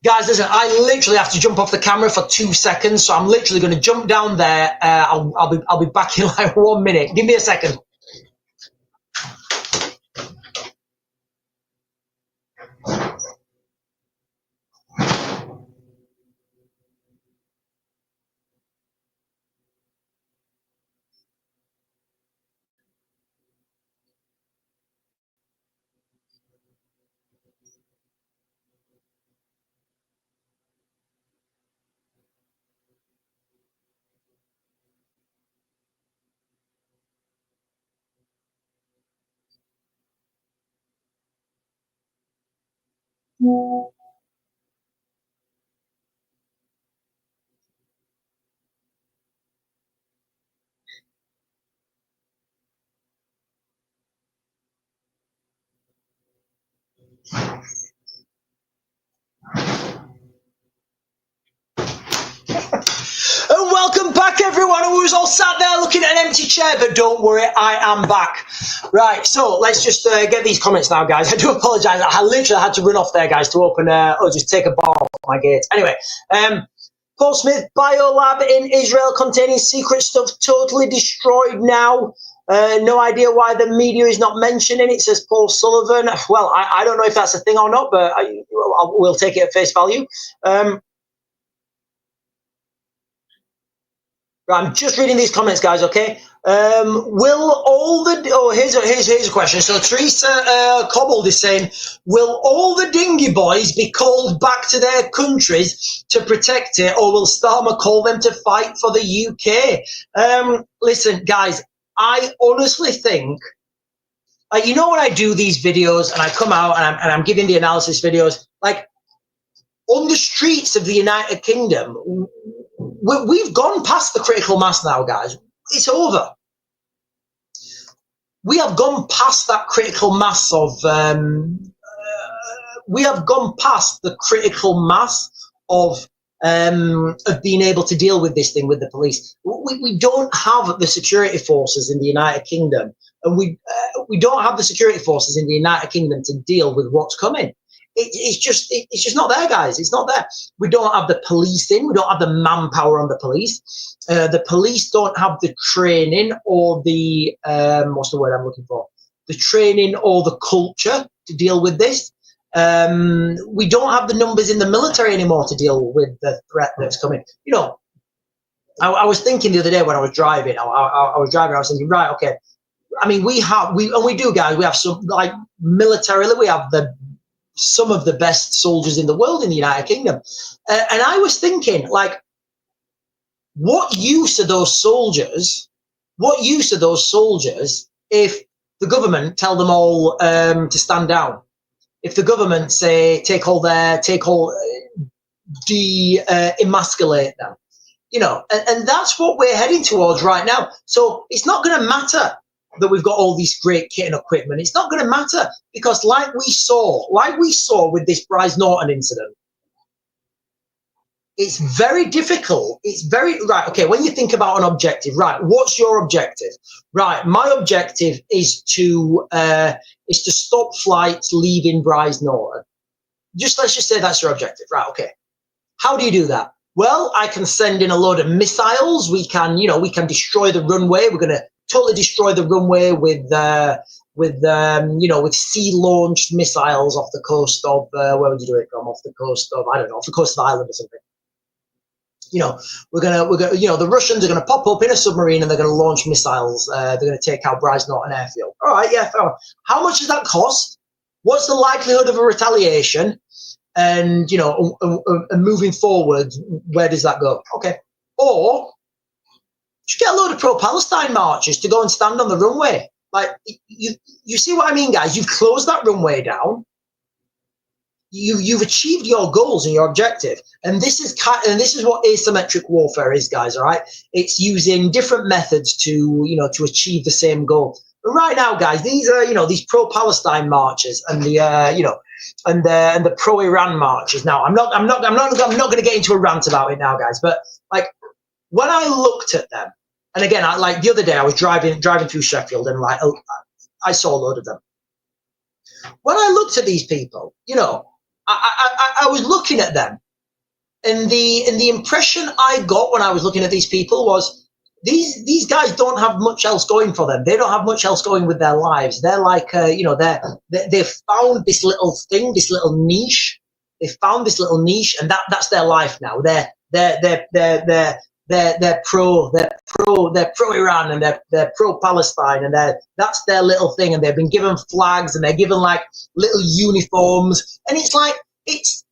Guys, listen, I literally have to jump off the camera for 2 seconds. So I'm literally going to jump down there. I'll be back in like 1 minute. Give me a second. And welcome back, everyone who was all sat there looking at an empty chair. But don't worry, I am back. Right, so let's just get these comments now, guys. I do apologise. I literally had to run off there, guys, to open or just take a bar off my gate. Anyway, Paul Smith, biolab in Israel containing secret stuff totally destroyed now. No idea why the media is not mentioning it, says Paul Sullivan. Well, I don't know if that's a thing or not, but we'll take it at face value. Right, I'm just reading these comments, guys. Okay. Will all the here's a question. So Teresa Cobbold is saying, will all the dinghy boys be called back to their countries to protect it, or will Starmer call them to fight for the UK? Listen, guys, I honestly think, when I do these videos and I come out and I'm giving the analysis videos, like on the streets of the United Kingdom, we've gone past the critical mass now, guys. It's over. We have gone past that critical mass of. We have gone past the critical mass of being able to deal with this thing with the police. We don't have the security forces in the United Kingdom, and we don't have the security forces in the United Kingdom to deal with what's coming. It's just not there, guys. It's not there. We don't have the policing. We don't have the manpower on the police. The police don't have the training or the what's the word I'm looking for? The training or the culture to deal with this. We don't have the numbers in the military anymore to deal with the threat that's coming. You know, I was thinking the other day when I was driving. I was thinking, right, okay. I mean, we do, guys. We have some, like, militarily, we have some of the best soldiers in the world in the United Kingdom. And I was thinking, like, what use are those soldiers? What use are those soldiers if the government tell them all to stand down? If the government say emasculate them, you know, and that's what we're heading towards right now. So it's not going to matter that we've got all this great kit and equipment. It's not going to matter because, like we saw with this Bryce Norton incident, it's very difficult. It's very right. Okay, when you think about an objective, right? What's your objective? Right, my objective is to stop flights leaving Bryce Norton. Let's just say that's your objective, right? Okay, how do you do that? Well, I can send in a load of missiles. We can destroy the runway. We're going to totally destroy the runway with sea-launched missiles off the coast of where would you do it from? Off the coast of, I don't know, off the coast of Ireland or something. You know, we're gonna, the Russians are gonna pop up in a submarine and they're gonna launch missiles. They're gonna take out Bryce Norton Airfield. All right, yeah, fair enough. How much does that cost? What's the likelihood of a retaliation? And and moving forward, where does that go? Okay, or just get a load of pro-Palestine marchers to go and stand on the runway. Like, you see what I mean, guys? You've closed that runway down. You've achieved your goals and your objective, and this is what asymmetric warfare is, guys. All right, it's using different methods to achieve the same goal. But right now, guys, these are these pro-Palestine marches and the and the pro-Iran marches. Now, I'm not going to get into a rant about it now, guys. But like when I looked at them, and again, like the other day, I was driving through Sheffield, and like I saw a load of them. When I looked at these people, I was looking at them, and the impression I got when I was looking at these people was these guys don't have much else going for them. They don't have much else going with their lives. They're like they've found this little thing, this little niche. They found this little niche, and that's their life now. They're pro Iran, and they're pro Palestine, and that's their little thing. And they've been given flags, and they're given like little uniforms, and it's like it's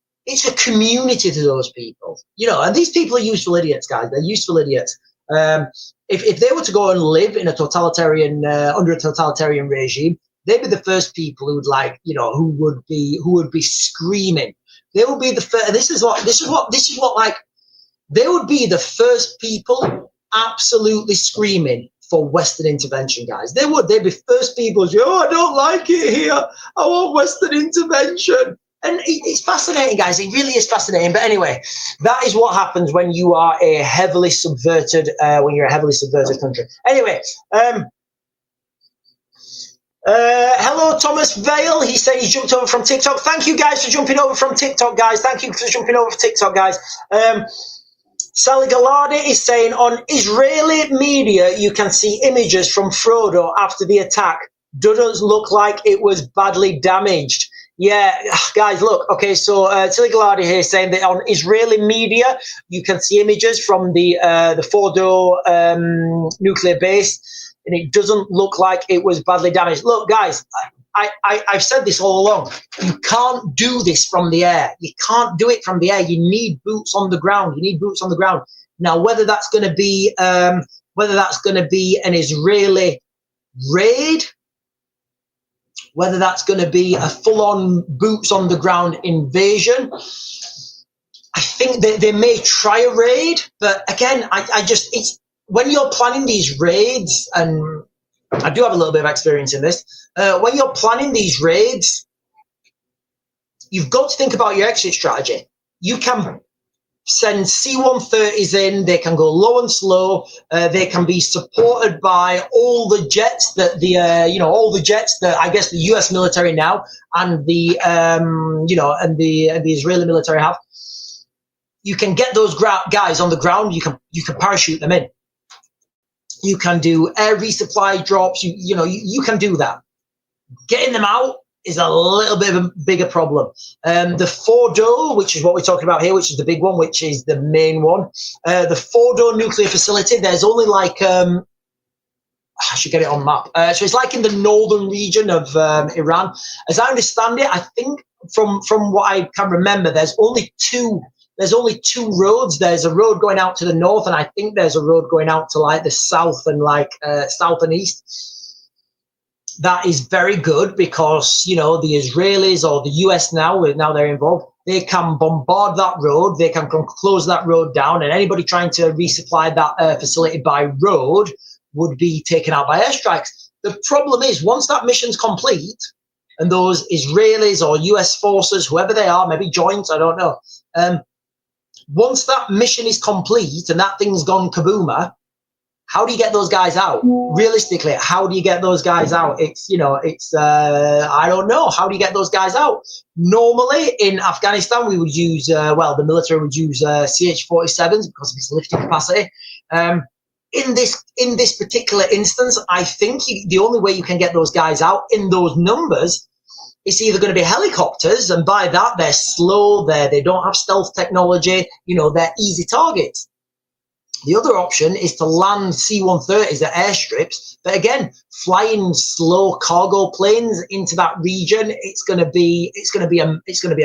a community to those people, And these people are useful idiots, guys. They're useful idiots. If they were to go and live in a totalitarian under a totalitarian regime, they'd be the first people who would be screaming. They would be the first. This is what like. They would be the first people absolutely screaming for Western intervention, guys. They'd be first people who, I don't like it here. I want Western intervention. And it's fascinating, guys. It really is fascinating. But anyway, that is what happens when you are a heavily subverted, country. Anyway, hello, Thomas Vale. He said he jumped over from TikTok. Thank you, guys, for jumping over from TikTok, guys. Thank you for jumping over from TikTok, guys. Sally Gallardi is saying, on Israeli media, you can see images from Frodo after the attack. Doesn't look like it was badly damaged. Yeah, guys, look. Okay, so Sally Gallardi here is saying that on Israeli media, you can see images from the Fordo nuclear base, and it doesn't look like it was badly damaged. Look, guys, I've said this all along. You can't do this from the air. You can't do it from the air. You need boots on the ground. Now, whether that's going to be an Israeli raid, whether that's going to be a full-on boots on the ground invasion, I think that they may try a raid. But again, it's when you're planning these raids, and I do have a little bit of experience in this. When you're planning these raids, you've got to think about your exit strategy. You can send C-130s in. They can go low and slow. They can be supported by all the jets that I guess the U.S. military now and the Israeli military have. You can get those guys on the ground. You can parachute them in. You can do air resupply drops. You can do that. Getting them out is a little bit of a bigger problem. The Fordo, which is what we're talking about here, which is the big one, which is the main one. The Fordo nuclear facility, there's only like, I should get it on map. So it's like in the northern region of Iran. As I understand it, I think from what I can remember, there's only two roads. There's a road going out to the north, and I think there's a road going out to like the south and like south and east. That is very good because, you know, the Israelis or the US now they're involved. They can bombard that road. They can close that road down, and anybody trying to resupply that facility by road would be taken out by airstrikes. The problem is, once that mission's complete, and those Israelis or US forces, whoever they are, maybe joint, I don't know. Once that mission is complete and that thing's gone kabooma, how do you get those guys out? Realistically, how do you get those guys out? It's, you know, it's, I don't know. How do you get those guys out? Normally in Afghanistan, we would use, well, the military would use CH-47s because of its lifting capacity. In this particular instance, I think the only way you can get those guys out in those numbers, it's either going to be helicopters, and by that, they're slow, they don't have stealth technology, you know, they're easy targets. The other option is to land C-130s at airstrips, but again, flying slow cargo planes into that region, it's going to be a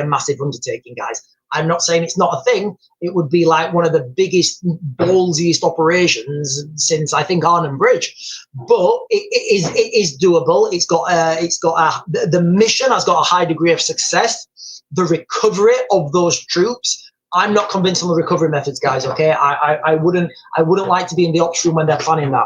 massive undertaking, guys. I'm not saying it's not a thing. It would be like one of the biggest, ballsiest operations since I think Arnhem Bridge, but it is doable. The mission has got a high degree of success. The recovery of those troops, I'm not convinced on the recovery methods, guys. Okay, I wouldn't like to be in the ops room when they're planning that.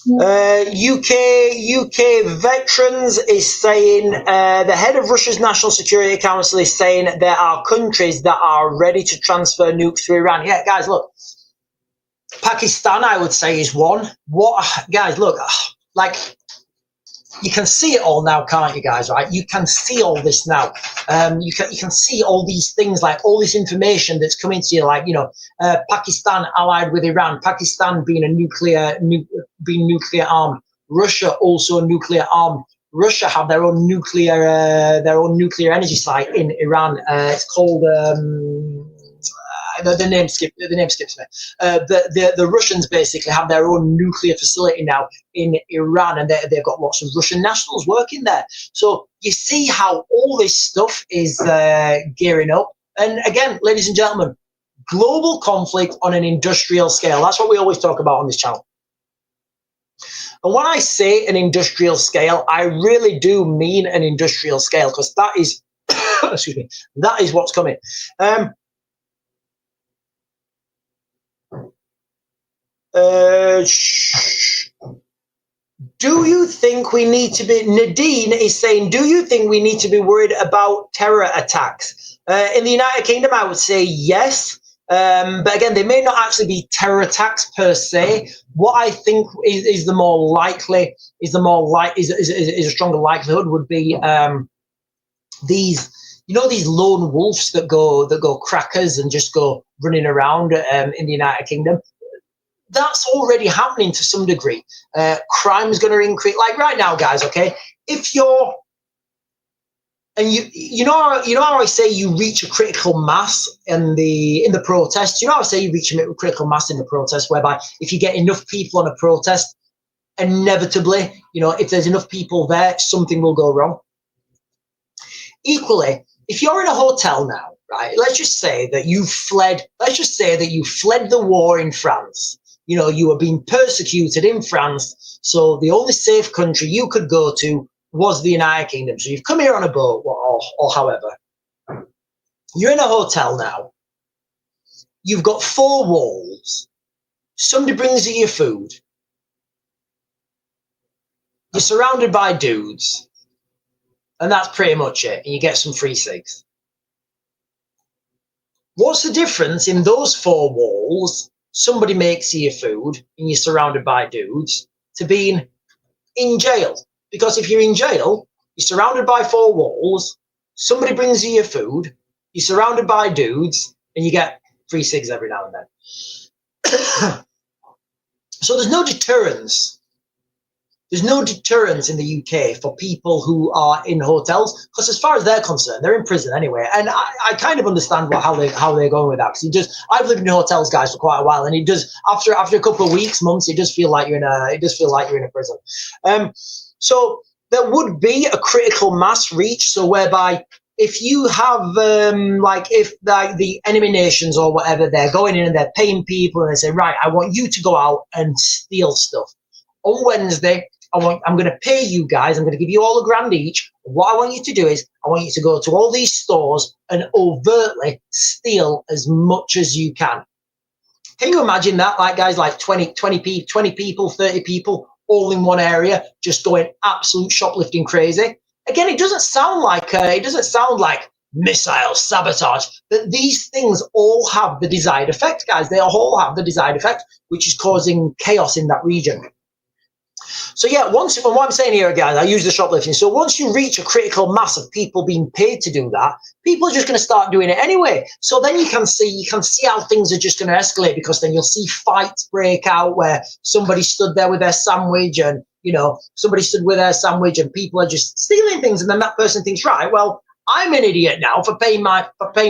UK veterans is saying the head of Russia's National Security Council is saying there are countries that are ready to transfer nukes to Iran. Yeah, guys, look, Pakistan, I would say, is one. What, guys, look, like, you can see it all now, can't you, guys? Right? You can see all this now. You can see all these things, like all this information that's coming to you, like, you know, Pakistan allied with Iran, Pakistan being nuclear armed, Russia also nuclear armed. Russia have their own nuclear energy site in Iran. It's called the name skips me. The Russians basically have their own nuclear facility now in Iran, and they've got lots of Russian nationals working there. So you see how all this stuff is gearing up. And again, ladies and gentlemen, global conflict on an industrial scale. That's what we always talk about on this channel. And when I say an industrial scale, I really do mean an industrial scale, because that is, excuse me, that is what's coming. Do you think we need to be, Nadine is saying, do you think we need to be worried about terror attacks? In the United Kingdom, I would say yes. But again, they may not actually be terror attacks per se. What I think is a stronger likelihood would be these, you know, these lone wolves that go crackers and just go running around in the United Kingdom. That's already happening to some degree. Crime is going to increase. Like right now, guys. Okay, if you're, and you know how I say you reach a critical mass in the protest. You know how I say you reach a critical mass in the protest, whereby if you get enough people on a protest, inevitably, you know, if there's enough people there, something will go wrong. Equally, if you're in a hotel now, right? Let's just say that you fled. Let's just say that you fled the war in France. You know, you were being persecuted in France, so the only safe country you could go to was the United Kingdom. So you've come here on a boat or however. You're in a hotel now. You've got 4 walls. Somebody brings you your food. You're surrounded by dudes. And that's pretty much it. And you get some free cigs. What's the difference in those 4 walls? Somebody makes you your food and you're surrounded by dudes, to being in jail. Because if you're in jail, you're surrounded by 4 walls, somebody brings you your food, you're surrounded by dudes, and you get free cigs every now and then. So there's no deterrence. There's no deterrence in the UK for people who are in hotels, because as far as they're concerned, they're in prison anyway. And I kind of understand how they're going with that. Because I've lived in hotels, guys, for quite a while, and it does after a couple of weeks, months, it does feel like you're in a prison. So there would be a critical mass reach, so whereby if you have if the enemy nations or whatever, they're going in and they're paying people and they say, right, I want you to go out and steal stuff on Wednesday. I'm going to pay you guys. I'm going to give you all $1,000 each. What I want you to do is I want you to go to all these stores and overtly steal as much as you can. Can you imagine that? Like, guys, like 20 people, 30 people all in one area, just going absolute shoplifting crazy. Again, it doesn't sound like missile sabotage. That these things all have the desired effect, guys. They all have the desired effect, which is causing chaos in that region. So yeah, what I'm saying here, guys, I use the shoplifting. So once you reach a critical mass of people being paid to do that, people are just going to start doing it anyway. So then you can see how things are just going to escalate, because then you'll see fights break out where somebody stood there with their sandwich and, somebody stood with their sandwich and people are just stealing things. And then that person thinks, right, well, I'm an idiot now for paying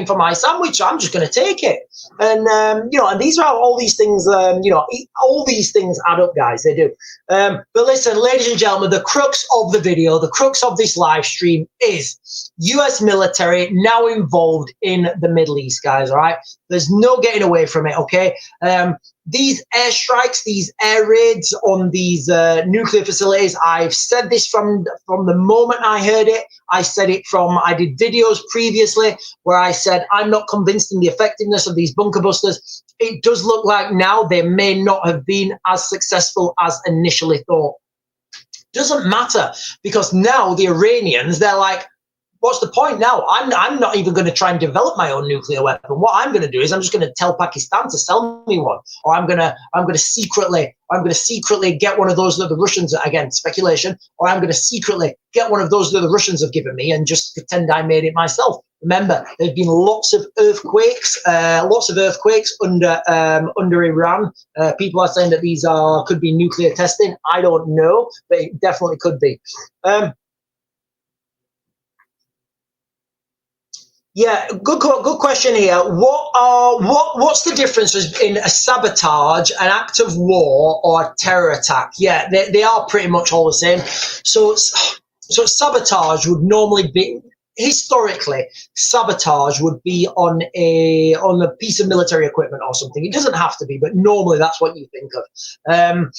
for my sandwich, so I'm just going to take it. And and these are all these things. All these things add up, guys. They do. But listen, ladies and gentlemen, the crux of the video, the crux of this live stream is U.S. military now involved in the Middle East, guys. All right, there's no getting away from it. Okay. These airstrikes, these air raids on these nuclear facilities, I've said this from the moment I heard it. I did videos previously where I said I'm not convinced in the effectiveness of these bunker busters. It does look like now they may not have been as successful as initially thought. Doesn't matter, because now the Iranians, they're like, what's the point now? I'm not even going to try and develop my own nuclear weapon. What I'm going to do is I'm just going to tell Pakistan to sell me one, or I'm going to secretly get one of those that the Russians, again, speculation, or I'm going to secretly get one of those that the Russians have given me and just pretend I made it myself. Remember, there's been lots of earthquakes under Iran. People are saying that these could be nuclear testing. I don't know, but it definitely could be. Yeah, good question here. What's the difference in a sabotage, an act of war, or a terror attack? Yeah, they are pretty much all the same. So sabotage would normally be, historically, sabotage would be on a piece of military equipment or something. It doesn't have to be, but normally that's what you think of. An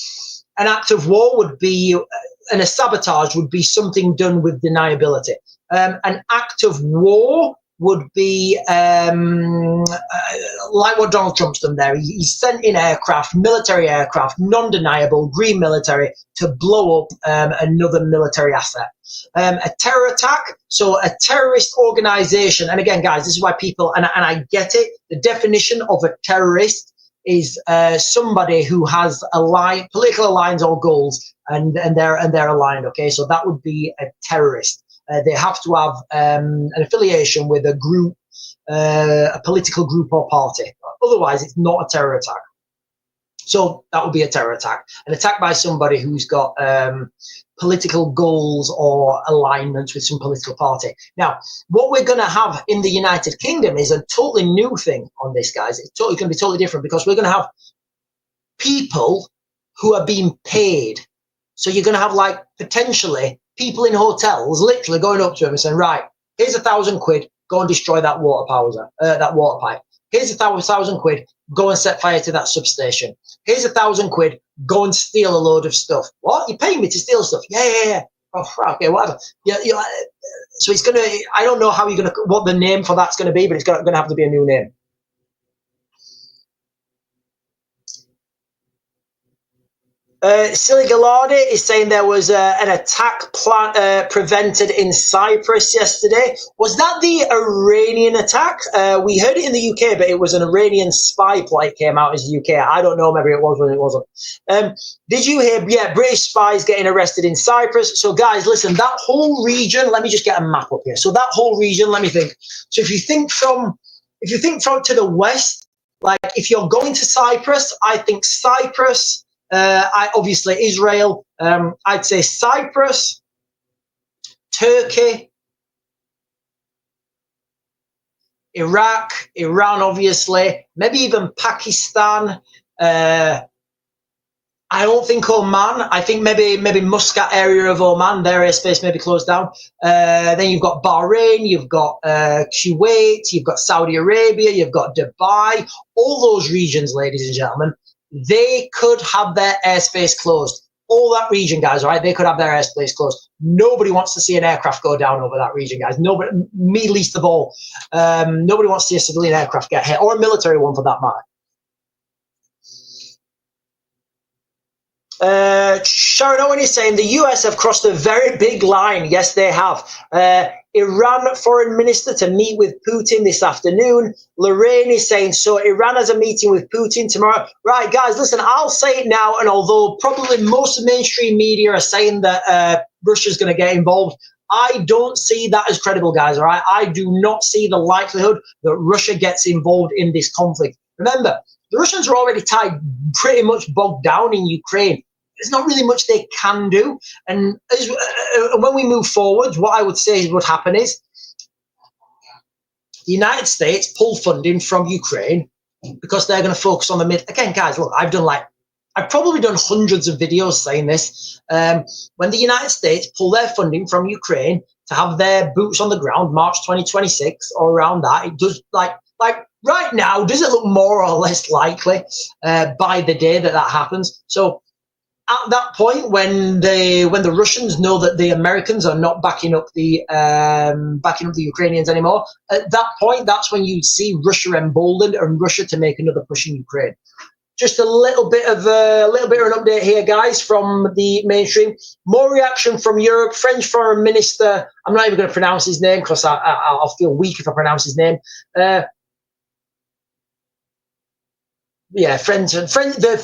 act of war would be, and a sabotage would be something done with deniability. An act of war would be like what Donald Trump's done there. He sent in aircraft, military aircraft, non-deniable, green military, to blow up another military asset. A terror attack, so a terrorist organization, and again, guys, this is why people, and I get it, the definition of a terrorist is somebody who has political alliance or goals, and they're aligned. Okay, so that would be a terrorist. They have to have an affiliation with a group, a political group or party. Otherwise, it's not a terror attack. So that would be a terror attack. An attack by somebody who's got political goals or alignments with some political party. Now, what we're going to have in the United Kingdom is a totally new thing on this, guys. It's going to be totally different, because we're going to have people who are being paid. So you're going to have, like, potentially people in hotels literally going up to them and saying, right, here's £1,000, go and destroy that water pipe. Here's £1,000, go and set fire to that substation. Here's £1,000, go and steal a load of stuff. What? You're paying me to steal stuff? Yeah. Oh, okay, whatever. Yeah. So it's going to, I don't know how you're going to, what the name for that's going to be, but it's going to have to be a new name. Silly Gallardi is saying there was an attack prevented in Cyprus yesterday. Was that the Iranian attack? We heard it in the UK, but it was an Iranian spy plot came out as the UK. I don't know, maybe it was or it wasn't. Did you hear, yeah, British spies getting arrested in Cyprus? So guys, listen, that whole region, let me just get a map up here. So that whole region, let me think. So if you think from to the west, like if you're going to Cyprus, I think Cyprus, Obviously Israel. I'd say Cyprus, Turkey, Iraq, Iran, obviously, maybe even Pakistan. I don't think Oman. I think maybe Muscat area of Oman, their airspace may be closed down. Then you've got Bahrain, you've got Kuwait, you've got Saudi Arabia, you've got Dubai. All those regions, ladies and gentlemen, they could have their airspace closed. All that region, guys, all right? They could have their airspace closed. Nobody wants to see an aircraft go down over that region, guys. Nobody, me least of all. Nobody wants to see a civilian aircraft get hit, or a military one for that matter. Sharon Owen is saying the US have crossed a very big line. Yes, they have. Iran foreign minister to meet with Putin this afternoon. Lorraine is saying, so Iran has a meeting with Putin tomorrow. Right, guys, listen, I'll say it now, and although probably most of the mainstream media are saying that Russia's going to get involved, I don't see that as credible, guys, all right? I do not see the likelihood that Russia gets involved in this conflict. Remember, the Russians are already tied, pretty much bogged down in Ukraine. There's not really much they can do. And when we move forward, what I would say would happen is the United States pull funding from Ukraine because they're going to focus on the mid. Again, guys, look, I've probably done hundreds of videos saying this. When the United States pull their funding from Ukraine to have their boots on the ground, March 2026 or around that, it does like right now, does it look more or less likely by the day that happens? So at that point, when the Russians know that the Americans are not backing up the Ukrainians anymore, at that point, that's when you see Russia emboldened and Russia to make another push in Ukraine. Just a little bit of an update here, guys, from the mainstream. More reaction from Europe. French Foreign Minister. I'm not even going to pronounce his name because I'll feel weak if I pronounce his name. Yeah, the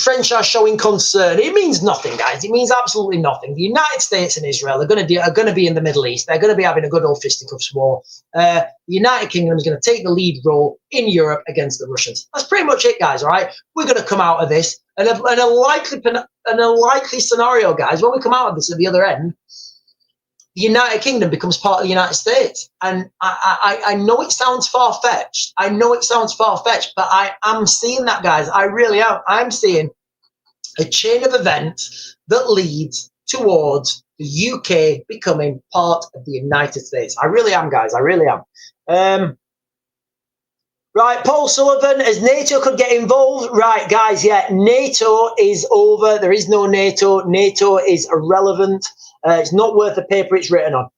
French are showing concern. It means nothing, guys. It means absolutely nothing. The United States and Israel are going to be in the Middle East. They're going to be having a good old fisticuffs war. The United Kingdom is going to take the lead role in Europe against the Russians. That's pretty much it, guys. All right, we're going to come out of this, and a likely scenario, guys. When we come out of this at the other end, the United Kingdom becomes part of the United States. And I know it sounds far-fetched. But I am seeing that, guys. I really am. I'm seeing a chain of events that leads towards the UK becoming part of the United States. I really am, guys. I really am. Right, Paul Sullivan, as NATO could get involved. Right, guys, yeah, NATO is over. There is no NATO. NATO is irrelevant. It's not worth the paper it's written on.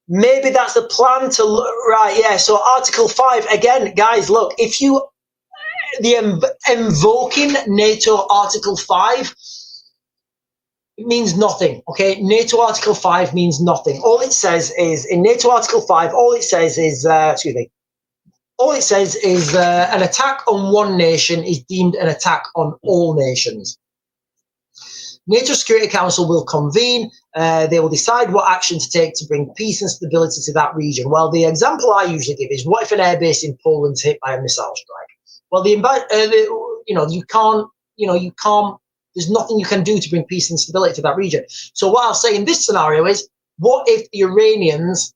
Maybe that's the plan to right, yeah. So Article 5 again, guys. Look, if you invoking NATO Article 5, it means nothing. Okay, NATO Article 5 means nothing. All it says is in NATO Article 5. All it says is an attack on one nation is deemed an attack on all nations. NATO Security Council will convene. They will decide what action to take to bring peace and stability to that region. Well, the example I usually give is, what if an airbase in Poland's hit by a missile strike? Well, you can't. There's nothing you can do to bring peace and stability to that region. So what I'll say in this scenario is, what if the Iranians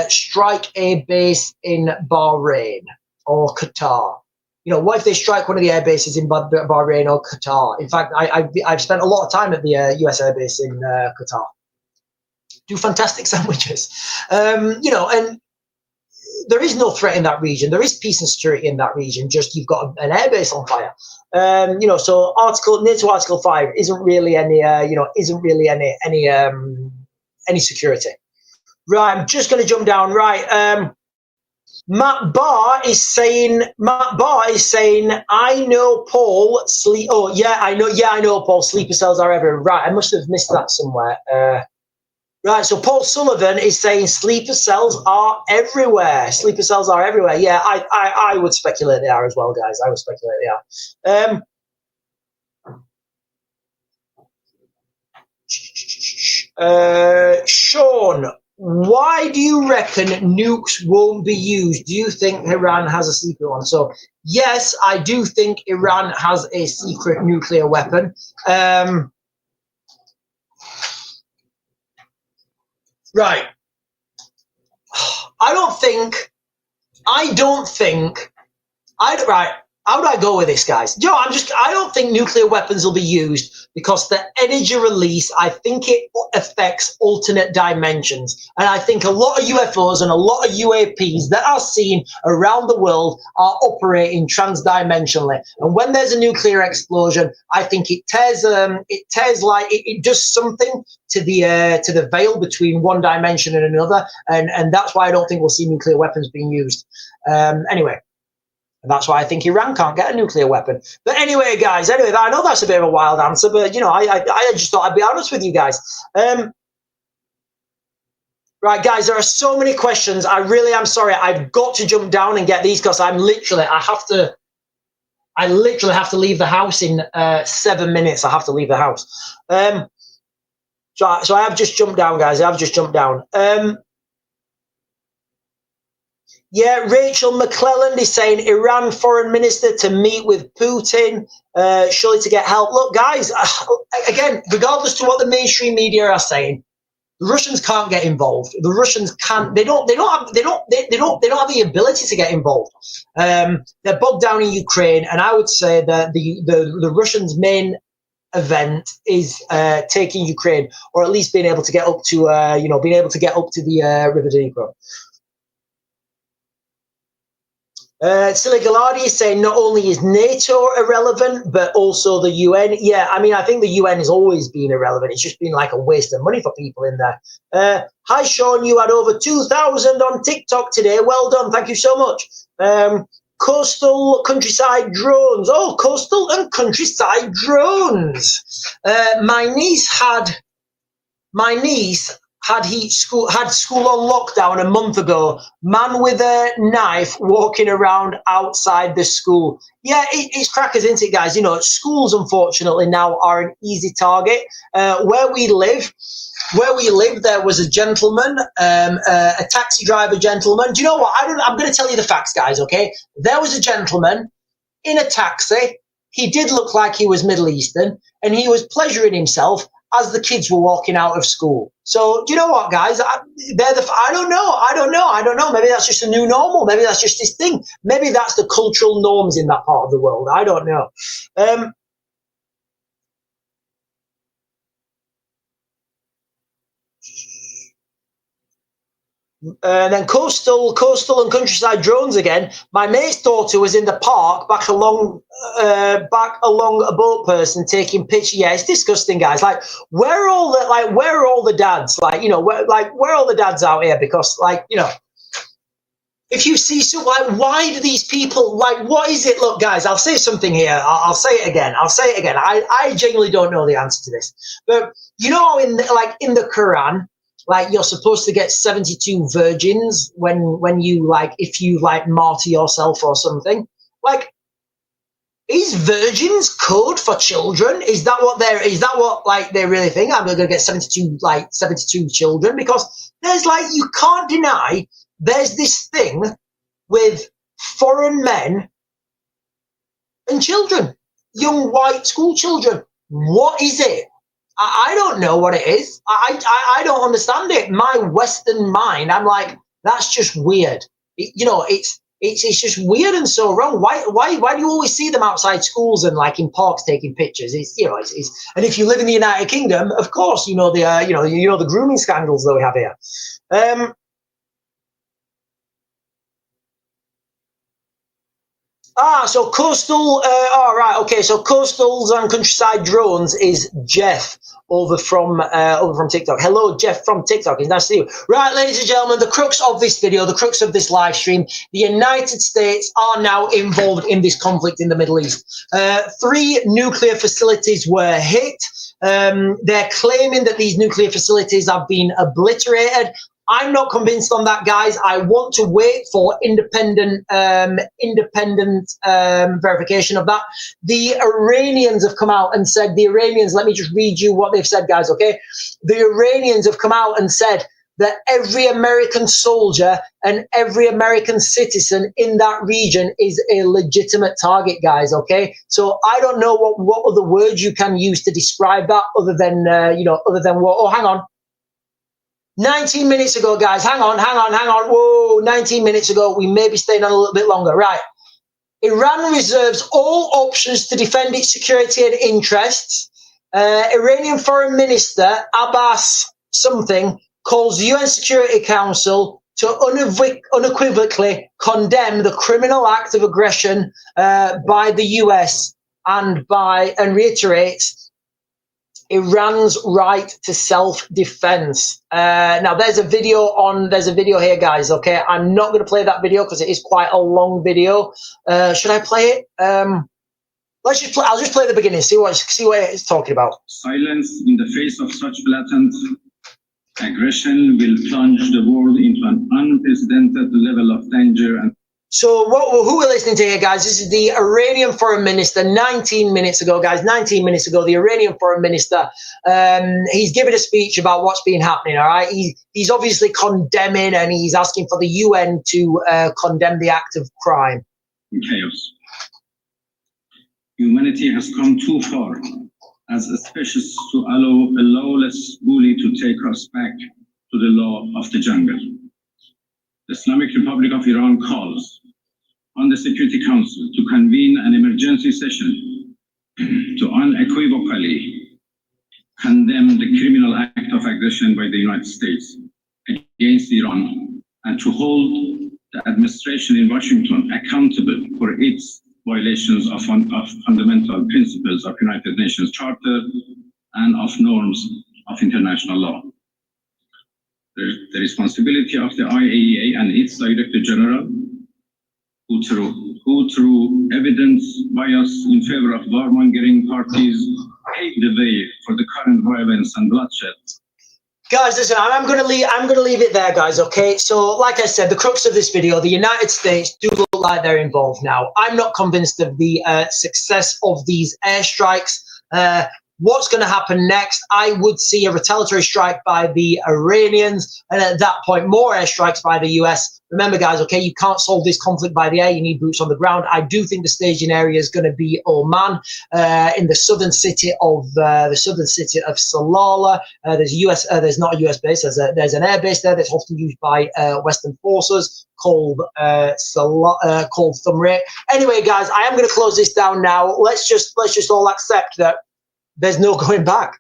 strike a base in Bahrain or Qatar? What if they strike one of the air bases in Bahrain or Qatar? In fact, I've spent a lot of time at the US air base in Qatar. Do fantastic sandwiches. And there is no threat in that region. There is peace and security in that region. Just you've got an air base on fire. So NATO Article 5 isn't really any security. Right, I'm just going to jump down. Right, Matt Barr is saying, I know Paul sleep. Oh yeah, I know Paul. Sleeper cells are everywhere. Right, I must have missed that somewhere. Right, so Paul Sullivan is saying sleeper cells are everywhere. Sleeper cells are everywhere. Yeah, I would speculate they are as well, guys. I would speculate they are. Sean, why why do you reckon nukes won't be used? Do you think Iran has a secret one? So yes, I do think Iran has a secret nuclear weapon. Right. I don't think, right. How do I go with this, guys? You know, I don't think nuclear weapons will be used because the energy release, I think it affects alternate dimensions. And I think a lot of UFOs and a lot of UAPs that are seen around the world are operating transdimensionally. And when there's a nuclear explosion, I think it tears like, it does something to the veil between one dimension and another. And that's why I don't think we'll see nuclear weapons being used. Anyway. And that's why I think Iran can't get a nuclear weapon. But anyway, guys, I know that's a bit of a wild answer, but, you know, I just thought I'd be honest with you guys. Right, guys, there are so many questions. I really am sorry. I've got to jump down and get these because I literally have to leave the house in 7 minutes. I have to leave the house. So I have just jumped down, guys. I have just jumped down. Yeah, Rachel McClelland is saying Iran foreign minister to meet with Putin, surely to get help. Look, guys, again, regardless to what the mainstream media are saying, the Russians can't get involved. The Russians can't. They don't have the ability to get involved. They're bogged down in Ukraine, and I would say that the Russians' main event is taking Ukraine, or at least being able to get up to the River Dnipro. Silly Gallardi is saying not only is NATO irrelevant, but also the UN. Yeah, I mean, I think the UN has always been irrelevant. It's just been like a waste of money for people in there. Hi, Sean, you had over 2,000 on TikTok today. Well done. Thank you so much. Coastal countryside drones. Oh, coastal and countryside drones. My niece had school on lockdown a month ago. Man with a knife walking around outside the school. Yeah, it's crackers, isn't it, guys? You know, schools unfortunately now are an easy target. Where we live, there was a gentleman, a taxi driver gentleman. Do you know what? I'm going to tell you the facts, guys. Okay, there was a gentleman in a taxi. He did look like he was Middle Eastern, and he was pleasuring himself as the kids were walking out of school. So, do you know what, guys? I don't know. Maybe that's just a new normal. Maybe that's just this thing. Maybe that's the cultural norms in that part of the world. I don't know. And then coastal and countryside drones again. My mate's daughter was in the park back along a boat person taking pictures. Yeah, it's disgusting, guys. Like, where are all the dads? Like, you know, where are all the dads out here? Because, like, you know, if you see something like, why do these people, like, what is it? Look, guys, I'll say something here. I'll say it again. I genuinely don't know the answer to this. But you know, in the Quran, like, you're supposed to get 72 virgins when you, like, if you, like, martyr yourself or something. Like, is virgins code for children? Is that what they really think? I'm going to get 72 children? Because there's, like, you can't deny there's this thing with foreign men and children, young white school children. What is it? I don't know what it is. I don't understand it. My Western mind, I'm like, that's just weird. It's just weird and so wrong. Why do you always see them outside schools and, like, in parks taking pictures? And if you live in the United Kingdom, of course, you know the grooming scandals that we have here. So coastal, right, okay, so coastals and countryside drones is Jeff over from TikTok. Hello, Jeff from TikTok. It's nice to see you. Right, ladies and gentlemen, the crux of this video, the crux of this live stream, the United States are now involved in this conflict in the Middle East. 3 nuclear facilities were hit. They're claiming that these nuclear facilities have been obliterated. I'm not convinced on that, guys. I want to wait for independent verification of that. The Iranians have come out and said, let me just read you what they've said, guys, okay? The Iranians have come out and said, that every American soldier and every American citizen in that region is a legitimate target, guys, okay? So I don't know what other words you can use to describe that other than, other than what, oh, hang on. 19 minutes ago, guys, hang on. Whoa, 19 minutes ago, we may be staying on a little bit longer, right? Iran reserves all options to defend its security and interests. Iranian Foreign Minister Abbas something calls the UN Security Council to unequivocally condemn the criminal act of aggression by the US and reiterates Iran's right to self-defense. Now there's a video here, guys, okay? I'm not going to play that video because it is quite a long video. Should I play it? I'll just play the beginning, see what it's talking about. Silence in the face of such blatant aggression will plunge the world into an unprecedented level of danger. And so who we're listening to here, guys, this is the Iranian Foreign Minister 19 minutes ago, guys, 19 minutes ago, the Iranian Foreign Minister, he's given a speech about what's been happening, all right? He's obviously condemning and he's asking for the UN to condemn the act of crime. Chaos. Humanity has come too far as a species to allow a lawless bully to take us back to the law of the jungle. The Islamic Republic of Iran calls on the Security Council to convene an emergency session to unequivocally condemn the criminal act of aggression by the United States against Iran and to hold the administration in Washington accountable for its violations of fundamental principles of United Nations Charter and of norms of international law. The responsibility of the IAEA and its Director General, who through evidence bias in favor of warmongering parties paved the way for the current violence and bloodshed. Guys, listen, I'm gonna leave it there, guys, okay? So, like I said, the crux of this video, the United States do look like they're involved now. I'm not convinced of the success of these airstrikes. What's going to happen next? I would see a retaliatory strike by the Iranians, and at that point, more airstrikes by the US. Remember, guys, okay, you can't solve this conflict by the air. You need boots on the ground. I do think the staging area is going to be Oman, in the southern city of Salalah. There's not a US base. There's an air base there that's often used by Western forces called Thumrait. Anyway, guys, I am going to close this down now. Let's just all accept that there's no going back.